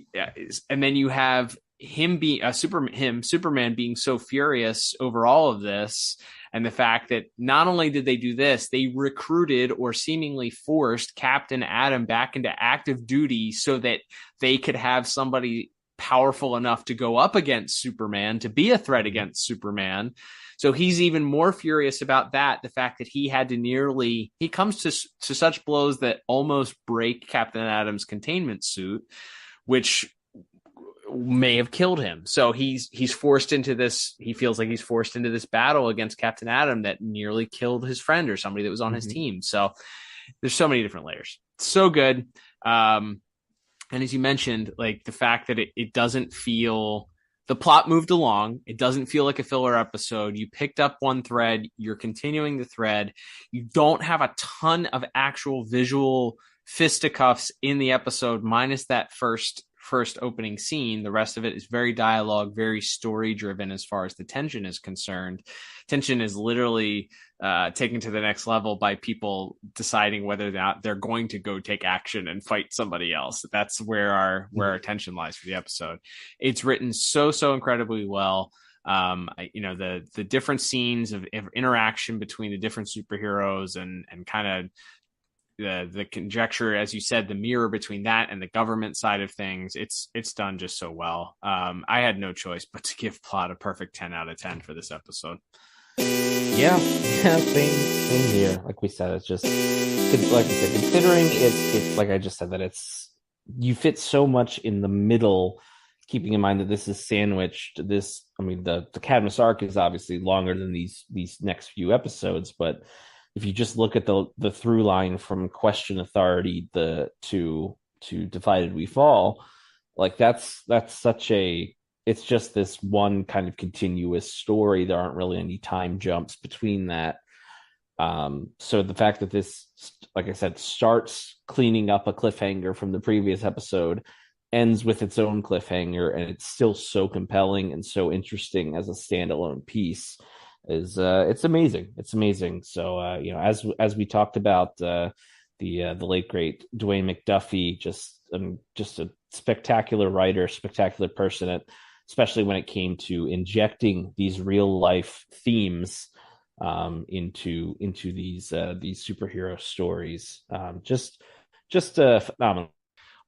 you have him Superman being so furious over all of this, and the fact that not only did they do this, they recruited or seemingly forced Captain Atom back into active duty so that they could have somebody powerful enough to go up against Superman, to be a threat against Superman. So he's even more furious about that. The fact that he had to he comes to such blows that almost break Captain Atom's containment suit, which may have killed him. So he's forced into this. He feels like he's forced into this battle against Captain Atom that nearly killed his friend or somebody that was on his team. So there's so many different layers. So good. And as you mentioned, like the fact that it doesn't feel, the plot moved along. It doesn't feel like a filler episode. You picked up one thread. You're continuing the thread. You don't have a ton of actual visual fisticuffs in the episode, minus that first opening scene. The rest of it is very dialogue, very story driven as far as the tension is concerned. Tension is literally taken to the next level by people deciding whether or not they're going to go take action and fight somebody else. That's where our tension lies for the episode. It's written so incredibly well. The different scenes of interaction between the different superheroes and kind of the conjecture, as you said, the mirror between that and the government side of things, it's done just so well. I had no choice but to give plot a perfect 10 out of 10 for this episode. Yeah, yeah, same here. Like we said, it's just like I said, considering it's like I just said that it's you fit so much in the middle, keeping in mind that this is sandwiched. This, I mean, the Cadmus arc is obviously longer than these next few episodes, but if you just look at the through line from Question Authority to Divided We Fall, like that's such a it's just this one kind of continuous story. There aren't really any time jumps between that. So the fact that this, like I said, starts cleaning up a cliffhanger from the previous episode, ends with its own cliffhanger, and it's still so compelling and so interesting as a standalone piece is it's amazing. It's amazing. So as we talked about the late great Dwayne McDuffie, just a spectacular writer, spectacular person, especially when it came to injecting these real life themes into these superhero stories. Just phenomenal.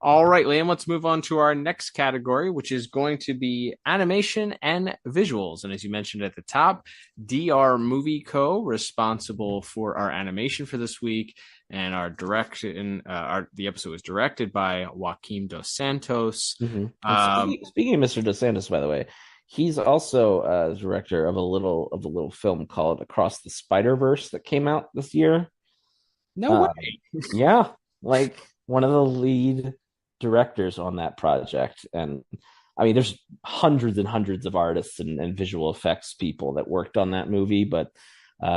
All right, Liam, let's move on to our next category, which is going to be animation and visuals. And as you mentioned at the top, DR Movie Co. responsible for our animation for this week, and our direction. The episode was directed by Joaquim Dos Santos. Mm-hmm. Speaking of Mr. Dos Santos, by the way, he's also director of a little film called Across the Spider-Verse that came out this year. No way. Yeah, like one of the lead directors on that project. And I mean, there's hundreds and hundreds of artists and visual effects people that worked on that movie, but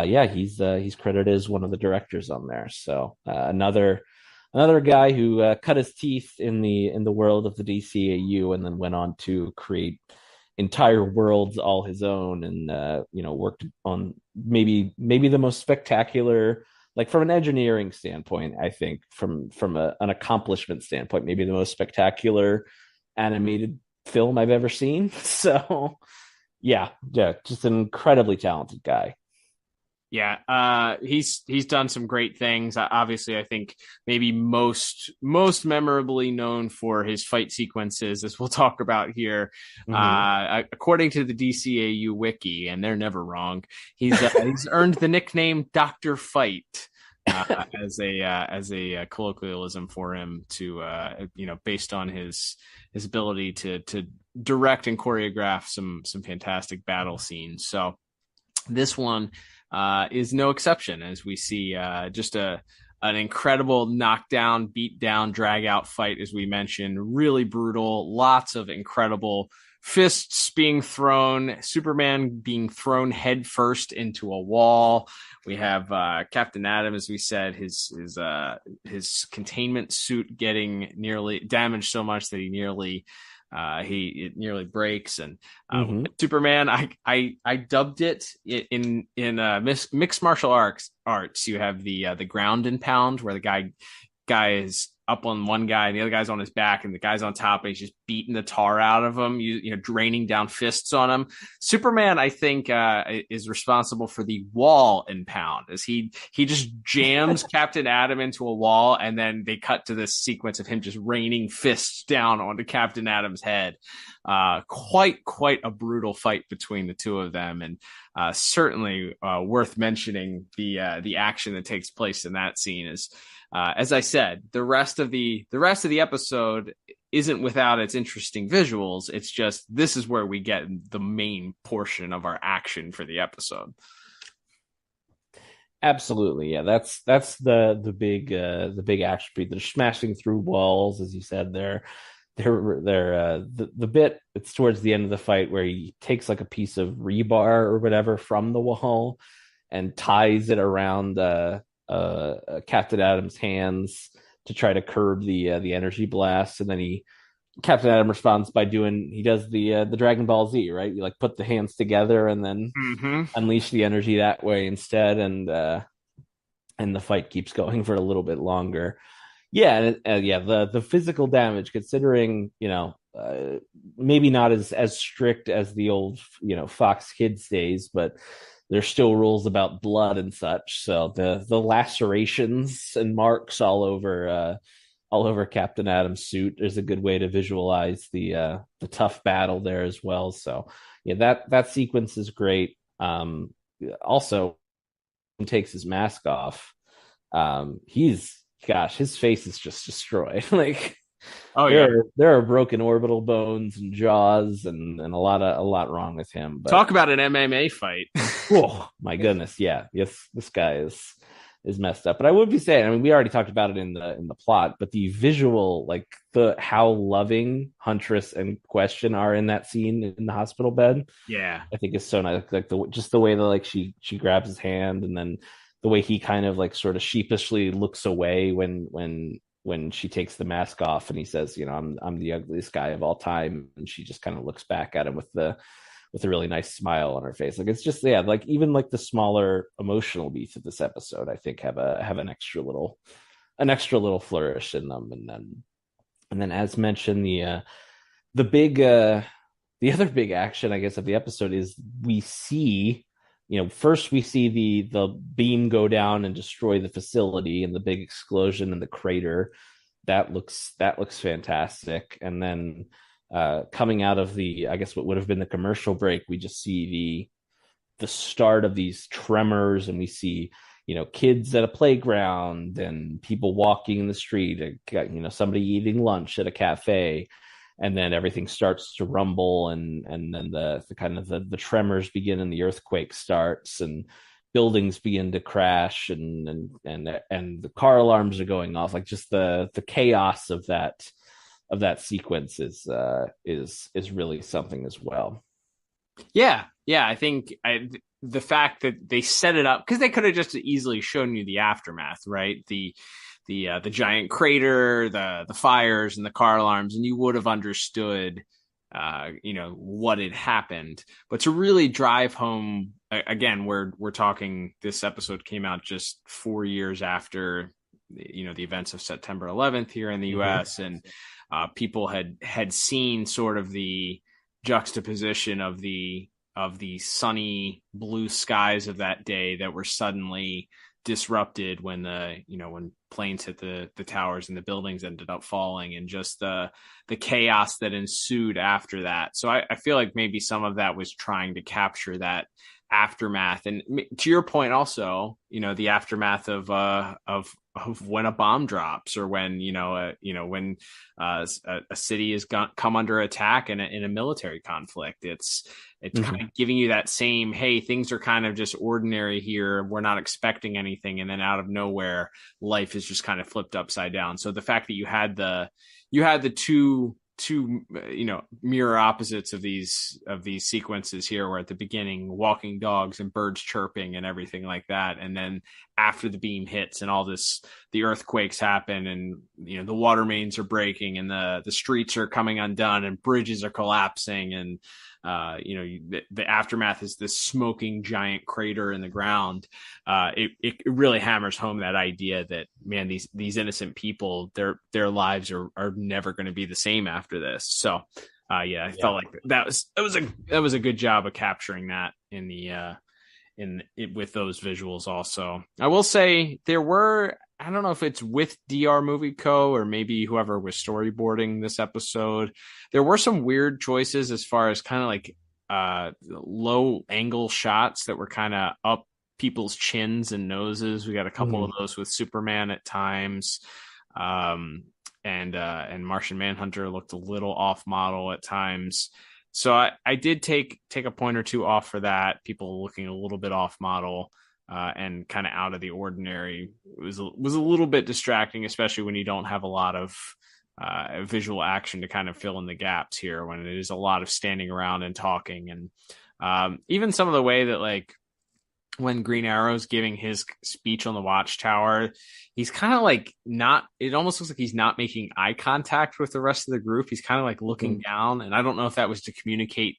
he's credited as one of the directors on there. So another guy who cut his teeth in the world of the DCAU and then went on to create entire worlds all his own, and worked on maybe the most spectacular, like from an engineering standpoint, I think from an accomplishment standpoint, maybe the most spectacular animated film I've ever seen. So yeah, just an incredibly talented guy. Yeah, he's done some great things. Obviously, I think maybe most memorably known for his fight sequences, as we'll talk about here. Mm-hmm. According to the DCAU wiki, and they're never wrong, he's earned the nickname Dr. Fight as a colloquialism for him to based on his ability to direct and choreograph some fantastic battle scenes. So this one is no exception, as we see just an incredible knockdown, beat down, drag out fight, as we mentioned. Really brutal, lots of incredible fists being thrown, Superman being thrown head first into a wall. We have Captain Atom, as we said, his containment suit getting nearly damaged so much that it nearly breaks. And Superman, I dubbed it in mixed martial arts. You have the ground and pound, where the guy is up on one guy and the other guy's on his back, and the guy's on top, and he's just beating the tar out of him, draining down fists on him. Superman, I think, is responsible for the wall and pound, as he just jams Captain Atom into a wall, and then they cut to this sequence of him just raining fists down onto Captain Atom's head. Quite a brutal fight between the two of them, and certainly worth mentioning the action that takes place in that scene is, as I said, the rest of the episode isn't without its interesting visuals. It's just this is where we get the main portion of our action for the episode. Absolutely, yeah. That's the big action beat. They're smashing through walls, as you said. They're the bit. It's towards the end of the fight where he takes like a piece of rebar or whatever from the wall and ties it around Captain Atom's hands to try to curb the energy blast, and then Captain Atom responds by does the Dragon Ball Z, right? You like put the hands together and then unleash the energy that way instead, and the fight keeps going for a little bit longer. Yeah, the physical damage, considering maybe not as strict as the old Fox Kids days, but there's still rules about blood and such. So the lacerations and marks all over Captain Atom's suit is a good way to visualize the tough battle there as well. So yeah, that sequence is great. also takes his mask off, his face is just destroyed. Like, there are broken orbital bones and jaws, and a lot wrong with him. But talk about an MMA fight. Oh my goodness, yeah, yes, this guy is messed up. But I would be saying, I mean, we already talked about it in the plot, but the visual, like how loving Huntress and Question are in that scene in the hospital bed, yeah, I think is so nice. Like the way that like she grabs his hand, and then the way he kind of like sort of sheepishly looks away when she takes the mask off, and he says, you know, I'm the ugliest guy of all time, and she just kind of looks back at him with a really nice smile on her face. Like, it's just, yeah, like even like the smaller emotional beats of this episode, I think have an extra little flourish in them. And then as mentioned, the other big action, I guess, of the episode is we see, you know, first we see the beam go down and destroy the facility, and the big explosion in the crater. That looks fantastic. And then coming out of I guess what would have been the commercial break, we just see the start of these tremors, and we see, you know, kids at a playground and people walking in the street, you know, somebody eating lunch at a cafe, and then everything starts to rumble, and then the kind of the tremors begin, and the earthquake starts, and buildings begin to crash, and the car alarms are going off. Like, just the chaos of that sequence is really something as well. Yeah, I think the fact that they set it up, because they could have just easily shown you the aftermath, right? The giant crater, the fires, and the car alarms, and you would have understood, you know, what had happened. But to really drive home, again, we're talking, this episode came out just 4 years after, you know, the events of September 11th here in the U.S. And people had seen sort of the juxtaposition of the sunny blue skies of that day that were suddenly disrupted when when planes hit the towers and the buildings ended up falling, and just the chaos that ensued after that. So I feel like maybe some of that was trying to capture that aftermath. And to your point also, you know, the aftermath of when a bomb drops, or when when a city has come under attack in a military conflict. It's kind of giving you that same, hey, things are kind of just ordinary here, we're not expecting anything, and then out of nowhere life is just kind of flipped upside down. So the fact that you had the two mirror opposites of these sequences here, where at the beginning walking dogs and birds chirping and everything like that, and then after the beam hits and all this, the earthquakes happen, and you know, the water mains are breaking, and the streets are coming undone, and bridges are collapsing, and the aftermath is this smoking giant crater in the ground. It really hammers home that idea that, man, these innocent people, their lives are never going to be the same after this. So I felt like that was a good job of capturing that with those visuals. Also, I will say there were, I don't know if it's with DR Movie Co. or maybe whoever was storyboarding this episode, there were some weird choices as far as kind of like low angle shots that were kind of up people's chins and noses. We got a couple of those with Superman at times. And Martian Manhunter looked a little off model at times. So I did take a point or two off for that. People looking a little bit off model. And kind of out of the ordinary. It was a little bit distracting, especially when you don't have a lot of visual action to kind of fill in the gaps here, when it is a lot of standing around and talking. And even some of the way that, like, when Green Arrow's giving his speech on the Watchtower, he's kind of like it almost looks like he's not making eye contact with the rest of the group. He's kind of like looking down. And I don't know if that was to communicate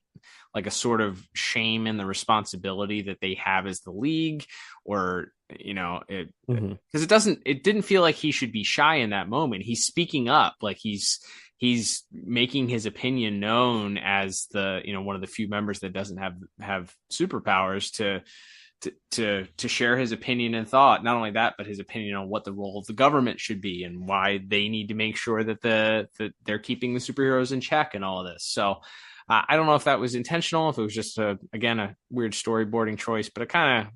like a sort of shame and the responsibility that they have as the league, or, you know, because it didn't feel like he should be shy in that moment. He's speaking up, like he's making his opinion known as one of the few members that doesn't have superpowers to share his opinion and thought. Not only that, but his opinion on what the role of the government should be and why they need to make sure that they're keeping the superheroes in check and all of this. So I don't know if that was intentional, if it was just a weird storyboarding choice, but it kind of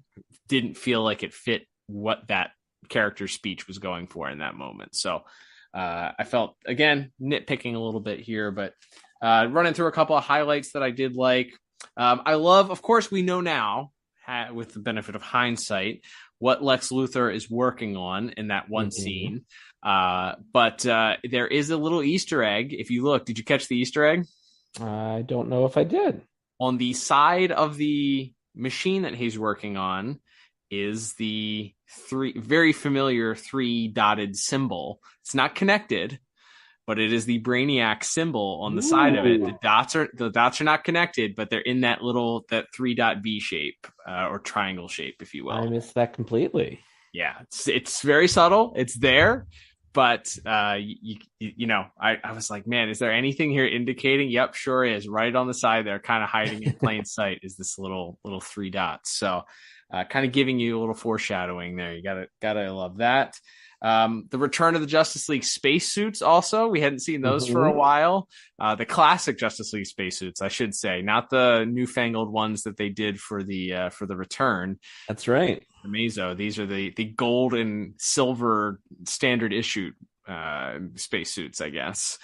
didn't feel like it fit what that character's speech was going for in that moment. So I felt, again, nitpicking a little bit here, but running through a couple of highlights that I did like. I love, of course, we know now, with the benefit of hindsight, what Lex Luthor is working on in that one scene. But there is a little Easter egg. If you look, did you catch the Easter egg? I don't know if I did. On the side of the machine that he's working on is the very familiar 3-dotted symbol. It's not connected, but it is the Brainiac symbol on the side of it. The dots are not connected, but they're in that 3-dot V shape or triangle shape, if you will. I missed that completely. Yeah, it's very subtle. It's there, but you know, I was like, man, is there anything here indicating? Yep, sure is. Right on the side there, kind of hiding in plain sight, is this little 3 dots. So, kind of giving you a little foreshadowing there. You gotta love that. The return of the Justice League spacesuits also. We hadn't seen those for a while. The classic Justice League spacesuits, I should say, not the newfangled ones that they did for the return. That's right. The Mazo. These are the gold and silver standard issue spacesuits, I guess.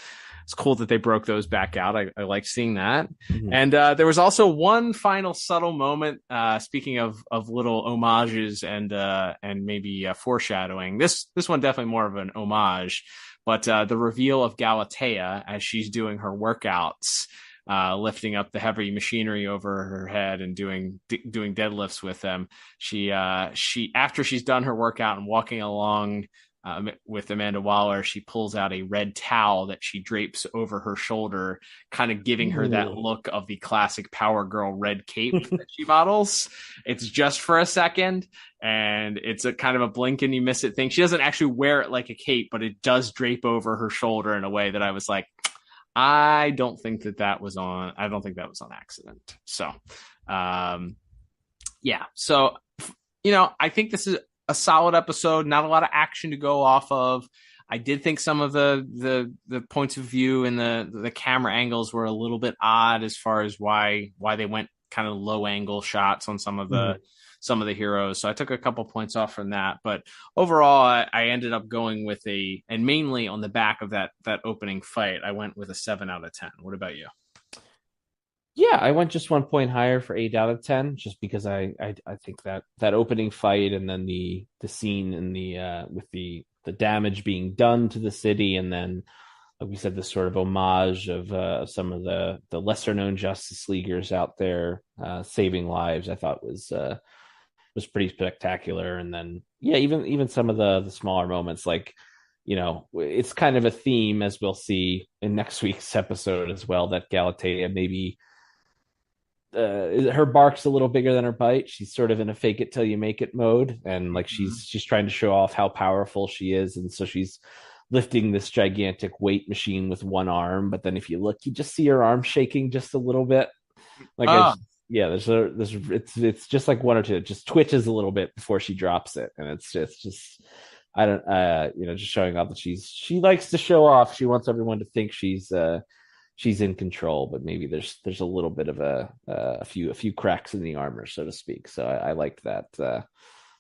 It's cool that they broke those back out. I like seeing that. And there was also one final subtle moment. Speaking of little homages and maybe foreshadowing. This one definitely more of an homage, but the reveal of Galatea as she's doing her workouts, lifting up the heavy machinery over her head and doing deadlifts with them. She after she's done her workout and walking along with Amanda Waller, she pulls out a red towel that she drapes over her shoulder, kind of giving her that look of the classic Power Girl red cape that she models. It's just for a second, and it's a kind of a blink and you miss it thing. She doesn't actually wear it like a cape, but it does drape over her shoulder in a way that I was like, I don't think that was on accident. So, yeah. So, you know, I think this is a solid episode, not a lot of action to go off of. I did think some of the points of view and the camera angles were a little bit odd as far as why they went kind of low angle shots on some of the heroes. So I took a couple points off from that, but overall I ended up going with and mainly on the back of that opening fight, I went with a 7 out of 10. What about you? Yeah, I went just 1 point higher for 8 out of 10, just because I think that opening fight and then the scene in with the damage being done to the city, and then, like we said, this sort of homage of some of the lesser known Justice Leaguers out there saving lives, I thought was pretty spectacular. And then even some of the smaller moments, like, you know, it's kind of a theme, as we'll see in next week's episode as well, that Galatea maybe. Her bark's a little bigger than her bite. She's sort of in a fake it till you make it mode, and like she's trying to show off how powerful she is, and so she's lifting this gigantic weight machine with one arm. But then if you look, you just see her arm shaking just a little bit. Like it's just like one or two. It just twitches a little bit before she drops it, and it's just I don't just showing off that she likes to show off. She wants everyone to think she's in control, but maybe there's a little bit of a few cracks in the armor, so to speak. So I liked that.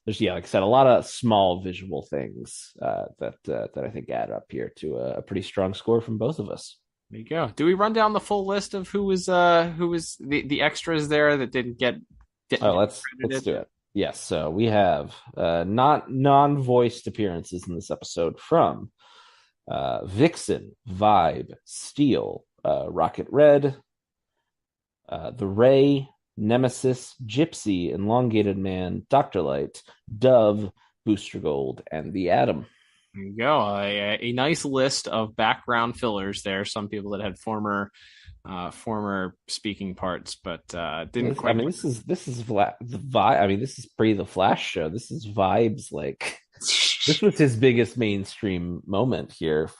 There's, like I said, a lot of small visual things that I think add up here to a pretty strong score from both of us. There you go. Do we run down the full list of who was the extras there that didn't get? Let's do it. Yes. So we have not non-voiced appearances in this episode from Vixen, Vibe, Steel, Rocket Red, the Ray, Nemesis, Gypsy, Elongated Man, Dr. Light, Dove, Booster Gold, and the Atom. There you go. A nice list of background fillers there. Some people that had former speaking parts, but didn't quite. I mean, this is the vibe. I mean, this is pre the Flash show. This is Vibes. Like, this was his biggest mainstream moment here,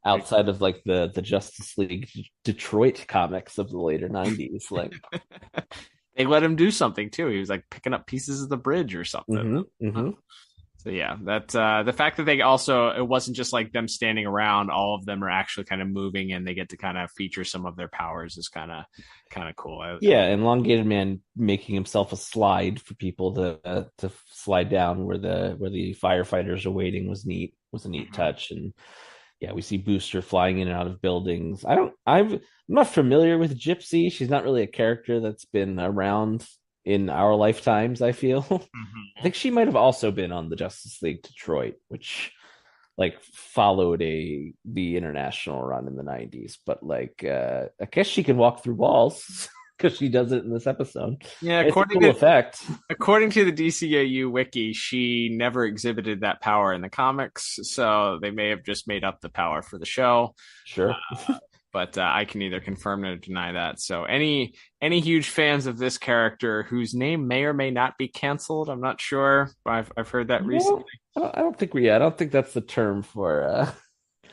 outside of like the Justice League Detroit comics of the later 90s. Like, they let him do something too. He was like picking up pieces of the bridge or something. So yeah, that the fact that it wasn't just like them standing around, all of them are actually kind of moving and they get to kind of feature some of their powers is kind of cool. And Elongated Man making himself a slide for people to slide down where the firefighters are waiting was neat. Was a neat touch. And yeah, we see Booster flying in and out of buildings. I'm not familiar with Gypsy. She's not really a character that's been around in our lifetimes, I feel. I think she might have also been on the Justice League Detroit, which like followed the international run in the 90s. But like I guess she can walk through walls because she does it in this episode. Yeah, it's a cool effect. According to the DCAU wiki, she never exhibited that power in the comics, so they may have just made up the power for the show. Sure. But I can neither confirm nor deny that. So any huge fans of this character whose name may or may not be canceled, I'm not sure. I've heard that recently. I don't think that's the term for.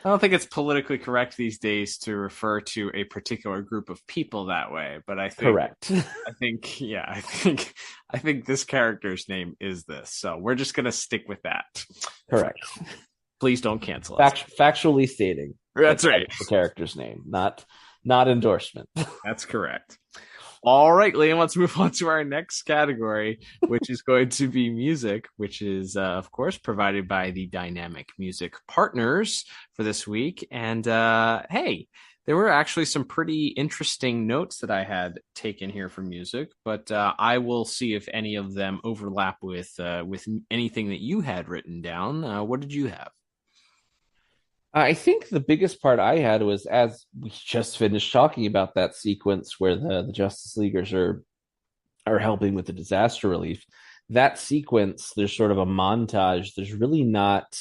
I don't think it's politically correct these days to refer to a particular group of people that way. But I think correct. I think this character's name is this. So we're just gonna stick with that. Correct. Please don't cancel us. Factually stating. That's right. The character's name, not endorsement. That's correct. All right, Liam, let's move on to our next category, which is going to be music, which is, of course, provided by the Dynamic Music Partners for this week. And hey, there were actually some pretty interesting notes that I had taken here for music, but I will see if any of them overlap with anything that you had written down. What did you have? I think the biggest part I had was as we just finished talking about that sequence where the Justice Leaguers are helping with the disaster relief. That sequence, there's sort of a montage. There's really not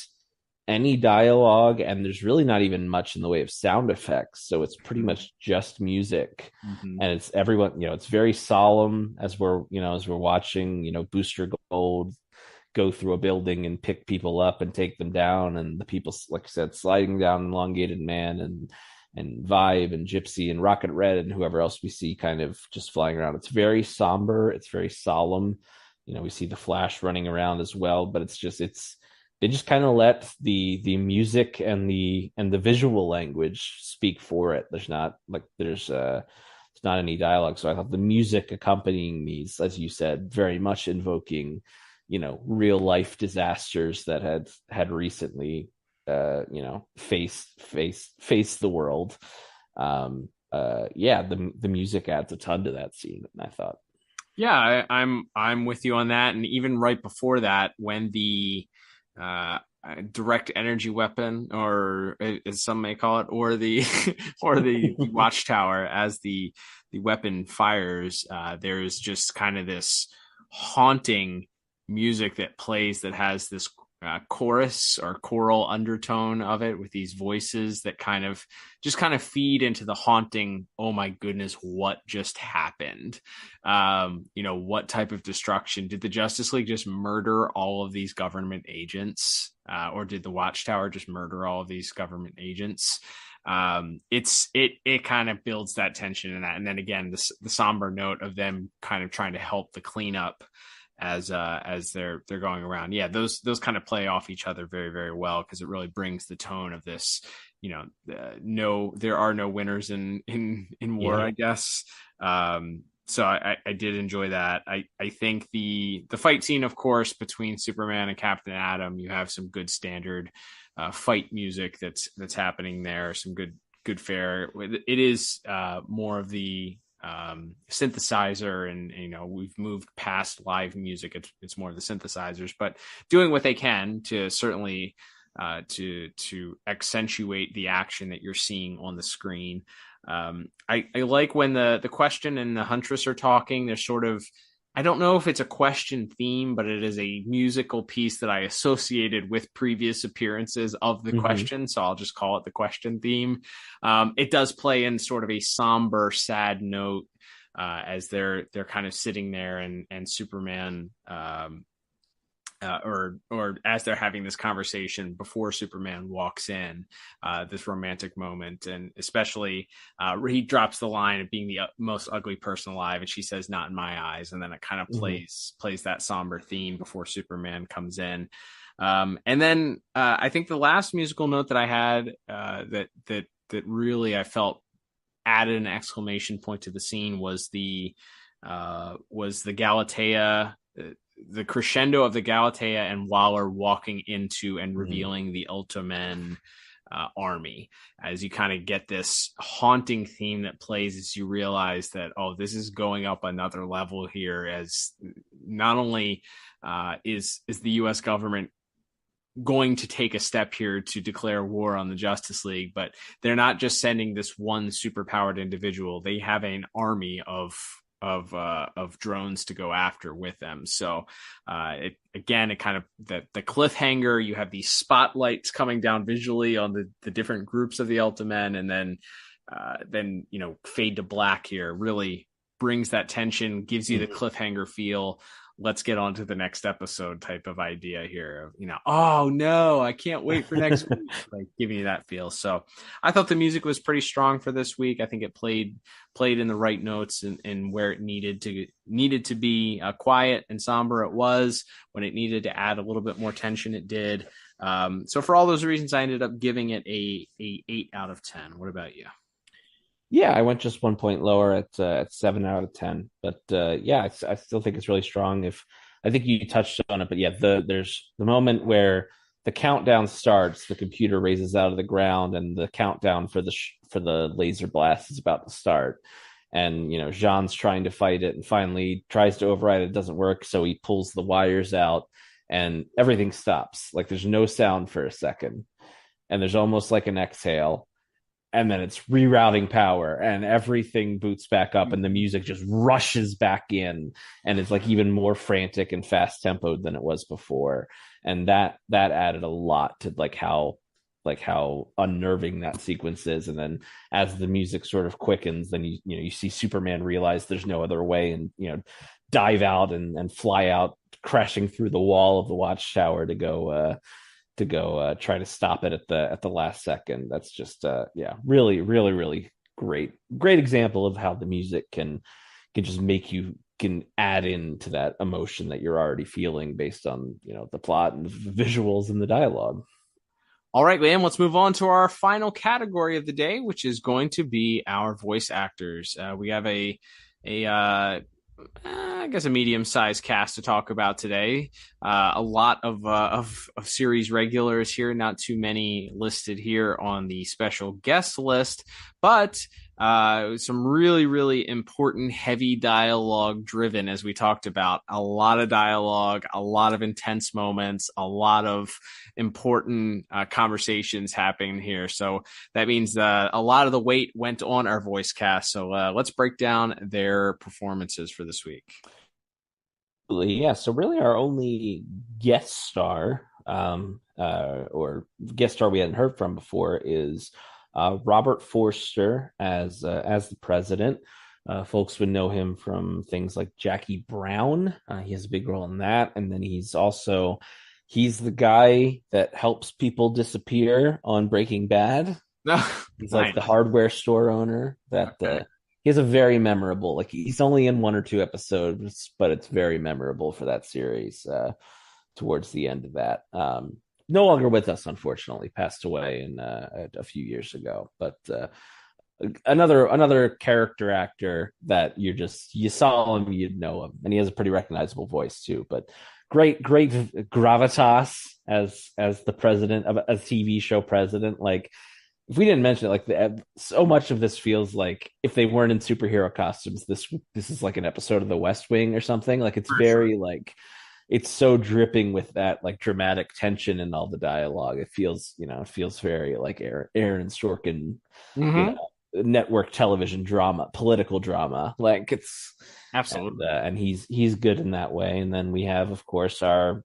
any dialogue, and there's really not even much in the way of sound effects. So it's pretty much just music, and it's everyone. It's very solemn as we're watching. Booster Gold go through a building and pick people up and take them down, and the people, like I said, sliding down Elongated Man and Vibe and Gypsy and Rocket Red and whoever else we see kind of just flying around. It's very somber, it's very solemn. We see the Flash running around as well, but they just kind of let the music and the visual language speak for it. There's not any dialogue, so I thought the music accompanying these, as you said, very much invoking real life disasters that had recently faced the world. The music adds a ton to that scene, I thought. Yeah, I'm with you on that. And even right before that, when the direct energy weapon, or as some may call it, or the watchtower, as the weapon fires, there's just kind of this haunting music that plays that has this chorus or choral undertone of it, with these voices that kind of feed into the haunting, oh my goodness, what just happened? What type of destruction? Did the Justice League just murder all of these government agents? Or did the Watchtower just murder all of these government agents? It kind of builds that tension in that. And then again, the somber note of them kind of trying to help the cleanup as they're going around. Yeah, those kind of play off each other very, very well, because it really brings the tone of this, there are no winners in war, yeah. I guess. So I did enjoy that. I think the fight scene, of course, between Superman and Captain Atom, you have some good standard fight music that's happening there, some good fare. It is more of the synthesizer, and we've moved past live music. It's more of the synthesizers, but doing what they can to certainly to accentuate the action that you're seeing on the screen. I like when the Question and the Huntress are talking. They're sort of, I don't know if it's a Question theme, but it is a musical piece that I associated with previous appearances of the Question. So I'll just call it the Question theme. It does play in sort of a somber, sad note as they're kind of sitting there, and Superman or as they're having this conversation before Superman walks in, this romantic moment, and especially he drops the line of being the most ugly person alive, and she says, "Not in my eyes," and then it kind of plays that somber theme before Superman comes in. And then I think the last musical note that I had that really I felt added an exclamation point to the scene was the Galatea. The crescendo of the Galatea and Waller walking into and revealing the Ultramen army, as you kind of get this haunting theme that plays as you realize that, oh, this is going up another level here, as not only is the U.S. government going to take a step here to declare war on the Justice League, but they're not just sending this one superpowered individual. They have an army of drones to go after with them. So it kind of the cliffhanger, you have these spotlights coming down visually on the different groups of the Ultramen, and then fade to black here really brings that tension, gives you the cliffhanger feel. Let's get on to the next episode type of idea here. Oh no, I can't wait for next week. Like giving you that feel. So I thought the music was pretty strong for this week. I think it played in the right notes and where it needed to be quiet and somber. It was when it needed to add a little bit more tension. It did. So for all those reasons, I ended up giving it a 8 out of 10. What about you? Yeah, I went just 1 point lower at 7 out of 10. But I still think it's really strong. I think you touched on it, but yeah, there's the moment where the countdown starts, the computer raises out of the ground, and the countdown for the laser blast is about to start. And Jean's trying to fight it, and finally tries to override it. It doesn't work, so he pulls the wires out, and everything stops. Like there's no sound for a second, and there's almost like an exhale. And then it's rerouting power, and everything boots back up, and the music just rushes back in, and it's like even more frantic and fast tempoed than it was before. And that added a lot to how unnerving that sequence is. And then as the music sort of quickens, then you see Superman realize there's no other way, and dive out and fly out, crashing through the wall of the watchtower to go try to stop it at the last second. That's just really, really, really great example of how the music can just make you can add into that emotion that you're already feeling based on the plot and the visuals and the dialogue. All right, Liam, let's move on to our final category of the day, which is going to be our voice actors. We have I guess a medium-sized cast to talk about today. A lot of series regulars here, not too many listed here on the special guest list, but some really, really important, heavy dialogue driven, as we talked about. A lot of dialogue, a lot of intense moments, a lot of important conversations happening here. So that means a lot of the weight went on our voice cast. So let's break down their performances for this week. Yeah, so really our only guest star or guest star we hadn't heard from before is Robert Forster as the president. Folks would know him from things like Jackie Brown. He has a big role in that. And then he's the guy that helps people disappear on Breaking Bad. He's like the hardware store owner that he has a very memorable, like he's only in 1 or 2 episodes, but it's very memorable for that series towards the end of that. No longer with us, unfortunately, passed away a few years ago. But another character actor that you saw him, you'd know him, and he has a pretty recognizable voice too. But great gravitas as the president of a TV show president. Like if we didn't mention it, like so much of this feels like if they weren't in superhero costumes, this is like an episode of The West Wing or something. Like it's very like. It's so dripping with that like dramatic tension and all the dialogue. It feels very like Aaron Sorkin, network television drama, political drama. Like it's absolutely, and he's good in that way. And then we have, of course, our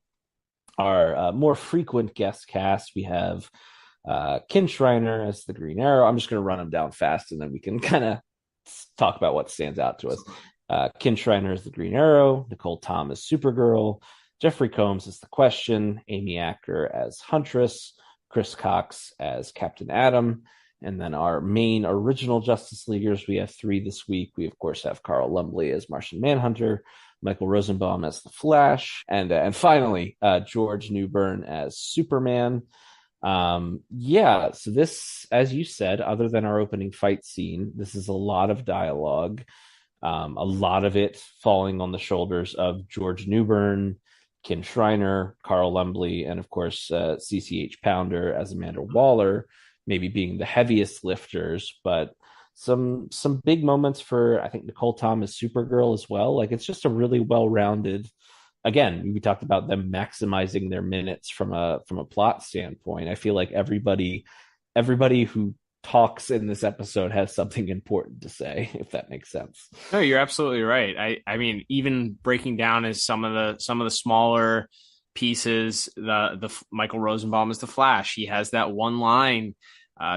more frequent guest cast. We have Ken Schreiner as the Green Arrow. I'm just going to run them down fast, and then we can kind of talk about what stands out to us. Ken Schreiner is the Green Arrow, Nicole Tom is Supergirl, Jeffrey Combs as the Question, Amy Acker as Huntress, Chris Cox as Captain Atom, and then our main original Justice Leaguers, we have 3 this week. We, of course, have Carl Lumbly as Martian Manhunter, Michael Rosenbaum as the Flash, and finally, George Newbern as Superman. So this, as you said, other than our opening fight scene, this is a lot of dialogue, a lot of it falling on the shoulders of George Newbern, Ken Schreiner, Carl Lumbly, and of course, CCH Pounder as Amanda Waller, maybe being the heaviest lifters, but some big moments for, I think, Nicole Thomas Supergirl as well. Like, it's just a really well-rounded, again, we talked about them maximizing their minutes from a plot standpoint. I feel like everybody who talks in this episode has something important to say, if that makes sense. No, you're absolutely right. I mean, even breaking down as some of the smaller pieces, the Michael Rosenbaum is the Flash. He has that one line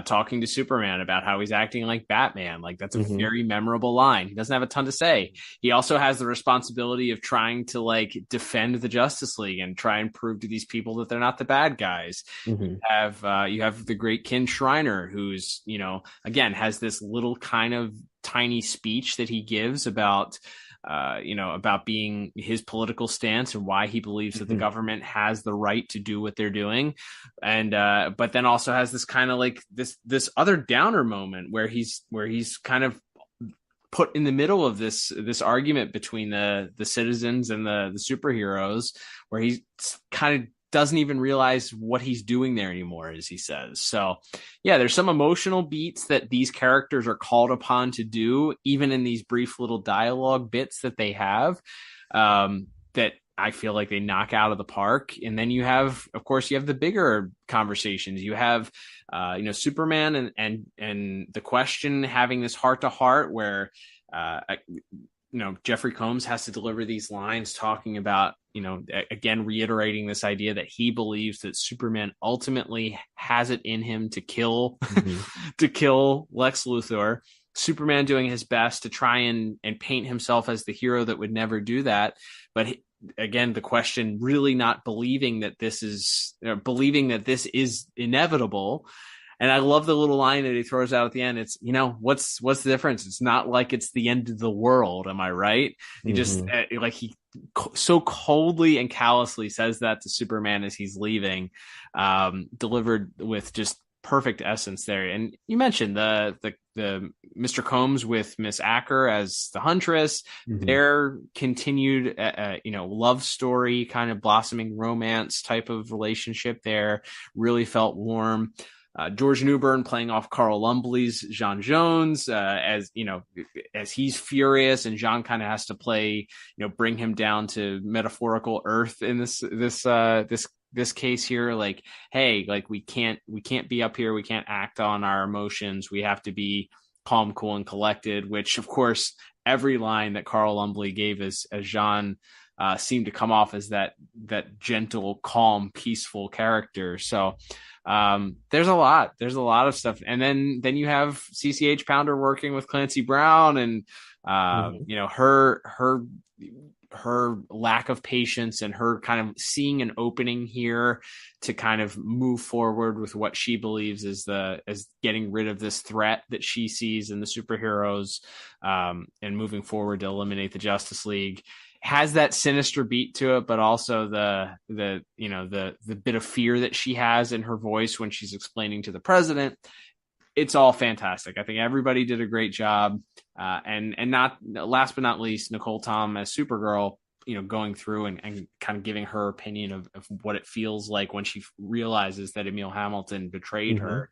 talking to Superman about how he's acting like Batman. Like, that's a very memorable line. He doesn't have a ton to say. He also has the responsibility of trying to like defend the Justice League and try and prove to these people that they're not the bad guys. You have the great Ken Schreiner, who's, again, has this little kind of tiny speech that he gives about being his political stance and why he believes that the government has the right to do what they're doing. And, but then also has this kind of like this other downer moment where he's kind of put in the middle of this argument between the citizens and the superheroes, where he kind of doesn't even realize what he's doing there anymore, as he says. So yeah, there's some emotional beats that these characters are called upon to do, even in these brief little dialogue bits that they have, that I feel like they knock out of the park. And then you have the bigger conversations. You have, Superman and the Question having this heart to heart where, Jeffrey Combs has to deliver these lines talking about, again, reiterating this idea that he believes that Superman ultimately has it in him to kill, to kill Lex Luthor. Superman doing his best to try and paint himself as the hero that would never do that. But again, the Question really not believing that this is inevitable. And I love the little line that he throws out at the end. It's, what's the difference? It's not like it's the end of the world. Am I right? He just he so coldly and callously says that to Superman as he's leaving, delivered with just perfect essence there. And you mentioned the Mr. Combs with Miss Acker as the Huntress, their continued, love story, kind of blossoming romance type of relationship there really felt warm. George Newbern playing off Carl Lumbly's Jean Jones, as he's furious, and Jean kind of has to play, bring him down to metaphorical earth in this case here. Like, hey, like we can't be up here. We can't act on our emotions. We have to be calm, cool, and collected, which of course every line that Carl Lumbly gave as Jean seemed to come off as that gentle, calm, peaceful character. So there's a lot of stuff. And then you have CCH Pounder working with Clancy Brown, and her lack of patience and her kind of seeing an opening here to kind of move forward with what she believes is as getting rid of this threat that she sees in the superheroes, and moving forward to eliminate the Justice League. Has that sinister beat to it, but also the bit of fear that she has in her voice when she's explaining to the president. It's all fantastic. I think everybody did a great job. And not last but not least, Nicole Tom as Supergirl, going through and kind of giving her opinion of what it feels like when she realizes that Emil Hamilton betrayed her.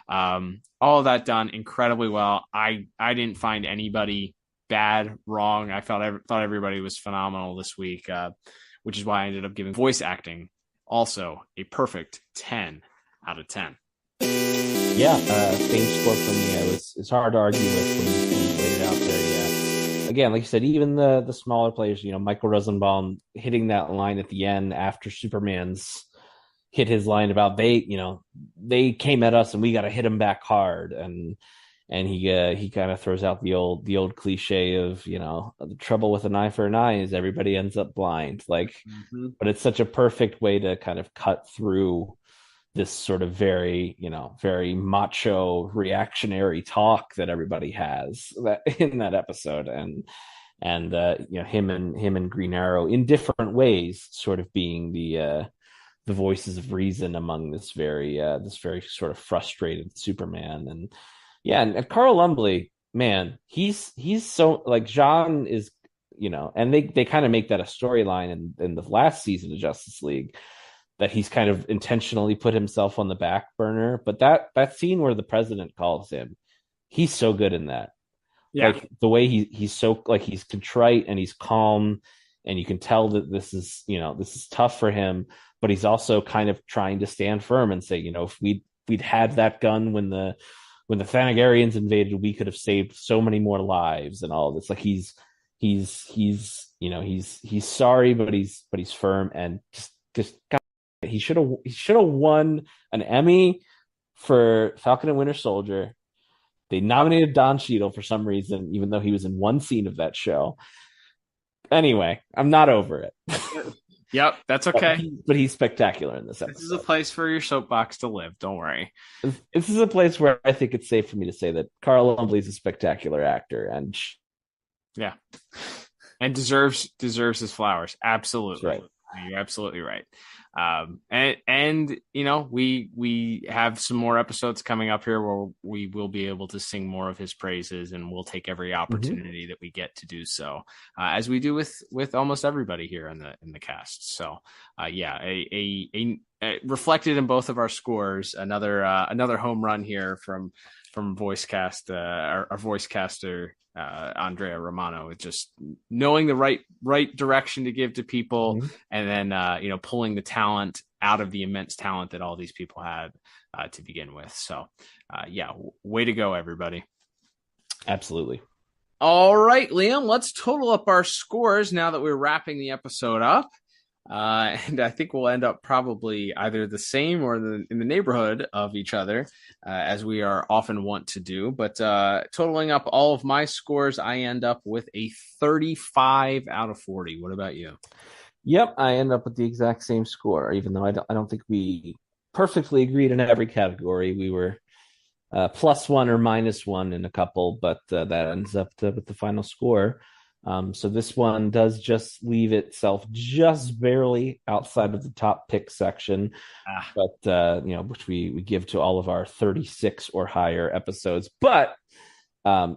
All of that done incredibly well. I didn't find anybody bad, wrong. I thought everybody was phenomenal this week, which is why I ended up giving voice acting also a perfect 10 out of 10. Yeah, same score for me. It's hard to argue with when you laid it out there. Yeah, again, like you said, even the smaller players, Michael Rosenbaum hitting that line at the end after Superman's hit his line about they came at us and we got to hit them back hard, and and he kind of throws out the old cliche of, the trouble with an eye for an eye is everybody ends up blind. Like, but it's such a perfect way to kind of cut through this sort of very macho reactionary talk that everybody has that in that episode. And him and Green Arrow in different ways sort of being the voices of reason among this very sort of frustrated Superman. And Carl Lumbly, man, he's so, like, Jean is, and they kind of make that a storyline in the last season of Justice League, that he's kind of intentionally put himself on the back burner. But that scene where the president calls him, he's so good in that. Yeah. Like the way he's so, like, he's contrite and he's calm, and you can tell that this is tough for him, but he's also kind of trying to stand firm and say, if we'd had that gun when the Thanagarians invaded, we could have saved so many more lives and all this. Like he's sorry, but he's firm, and just he should have won an Emmy for Falcon and Winter Soldier. They nominated Don Cheadle for some reason, even though he was in one scene of that show. Anyway, I'm not over it. Yep, that's okay. But he's spectacular in this episode. This is a place for your soapbox to live. Don't worry. This is a place where I think it's safe for me to say that Carl Lumbly is a spectacular actor, and deserves his flowers. Absolutely, right. You're absolutely right. And we have some more episodes coming up here where we will be able to sing more of his praises, and we'll take every opportunity that we get to do so, as we do with almost everybody here in the cast. So a reflected in both of our scores, another home run here from voice cast, our voice caster, Andrea Romano, with just knowing the right direction to give to people, and then pulling the talent out of the immense talent that all these people had to begin with. So way to go, everybody. Absolutely. All right, Liam, let's total up our scores now that we're wrapping the episode up. And I think we'll end up probably either the same or in the neighborhood of each other, as we are often want to do. But totaling up all of my scores, I end up with a 35 out of 40. What about you? Yep, I end up with the exact same score, even though I don't think we perfectly agreed in every category. We were +1 or -1 in a couple, but that ends up with the final score. So this one does just leave itself just barely outside of the top pick section, but which we give to all of our 36 or higher episodes. But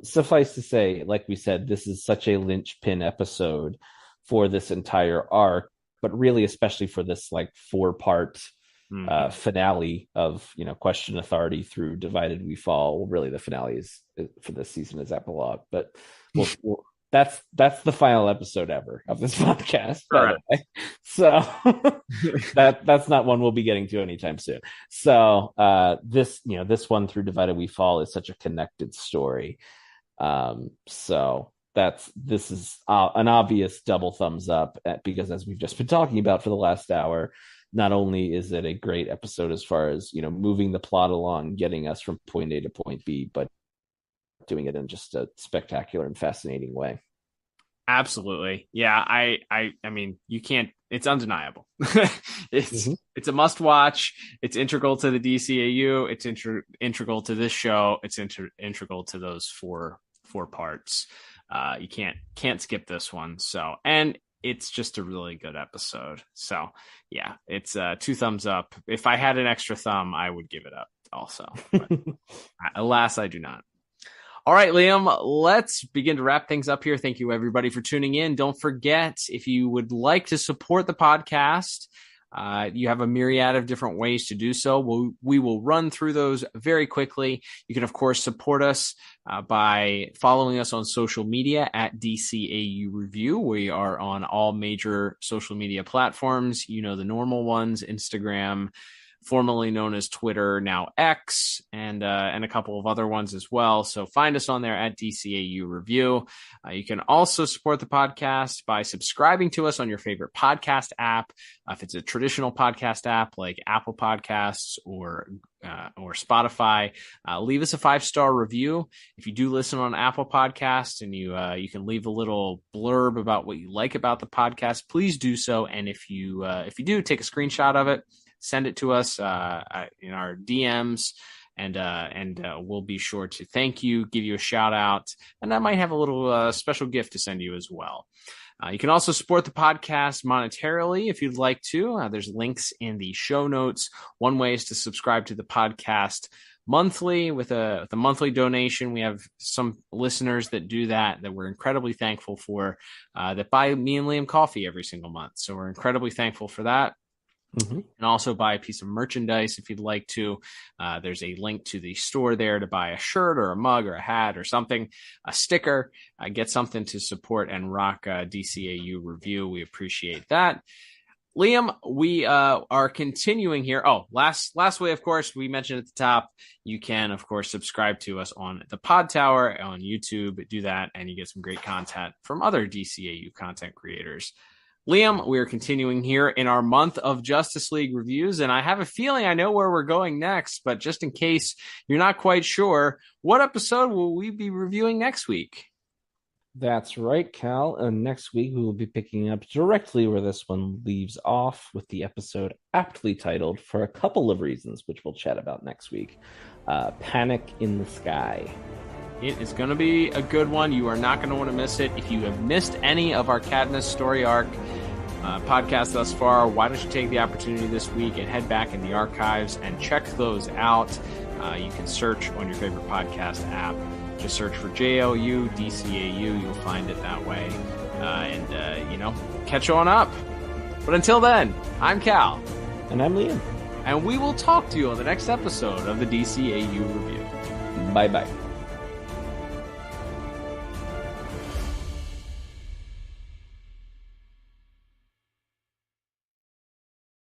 suffice to say, like we said, this is such a linchpin episode for this entire arc, but really especially for this 4-part finale of Question Authority through Divided We Fall. Well, really the finale is for this season is epilogue, but we'll that's the final episode ever of this podcast, by the way. So that's not one we'll be getting to anytime soon. So this one through Divided We Fall is such a connected story. So this is an obvious double thumbs up, because as we've just been talking about for the last hour, not only is it a great episode as far as moving the plot along, getting us from point A to point B, but doing it in just a spectacular and fascinating way. Absolutely. Yeah. I mean, you can't, it's undeniable. It's a must watch. It's integral to the DCAU. It's integral to this show. It's integral to those four parts. You can't skip this one. So, and it's just a really good episode. So yeah, it's 2 thumbs up. If I had an extra thumb, I would give it up also. But alas, I do not. All right, Liam, let's begin to wrap things up here. Thank you, everybody, for tuning in. Don't forget, if you would like to support the podcast, you have a myriad of different ways to do so. We will run through those very quickly. You can, of course, support us by following us on social media at DCAU Review. We are on all major social media platforms. The normal ones: Instagram, formerly known as Twitter, now X, and a couple of other ones as well. So find us on there at DCAU Review. You can also support the podcast by subscribing to us on your favorite podcast app. If it's a traditional podcast app like Apple Podcasts or Spotify, leave us a 5-star review. If you do listen on Apple Podcasts and you can leave a little blurb about what you like about the podcast, please do so. And if you do, take a screenshot of it, send it to us in our DMs, and we'll be sure to thank you, give you a shout out, and I might have a little special gift to send you as well. You can also support the podcast monetarily if you'd like to. There's links in the show notes. One way is to subscribe to the podcast monthly with a monthly donation. We have some listeners that do that we're incredibly thankful for, that buy me and Liam coffee every single month. So we're incredibly thankful for that. Mm-hmm. And also buy a piece of merchandise if you'd like to. There's a link to the store there to buy a shirt or a mug or a hat or something, a sticker, get something to support and rock DCAU Review. We appreciate that. Liam, we are continuing here. Oh, last way, of course, we mentioned at the top, you can, of course, subscribe to us on the Pod Tower on YouTube. Do that, and you get some great content from other DCAU content creators. Liam, we are continuing here in our month of Justice League reviews, and I have a feeling I know where we're going next, but just in case you're not quite sure, what episode will we be reviewing next week? That's right, Cal. And next week we will be picking up directly where this one leaves off, with the episode aptly titled, for a couple of reasons, which we'll chat about next week, Panic in the Sky. It is going to be a good one. You are not going to want to miss it. If you have missed any of our Cadmus story arc podcast thus far, why don't you take the opportunity this week and head back in the archives and check those out. You can search on your favorite podcast app. Just search for JLU, DCAU. You'll find it that way. Catch on up. But until then, I'm Cal. And I'm Liam. And we will talk to you on the next episode of the DCAU Review. Bye-bye.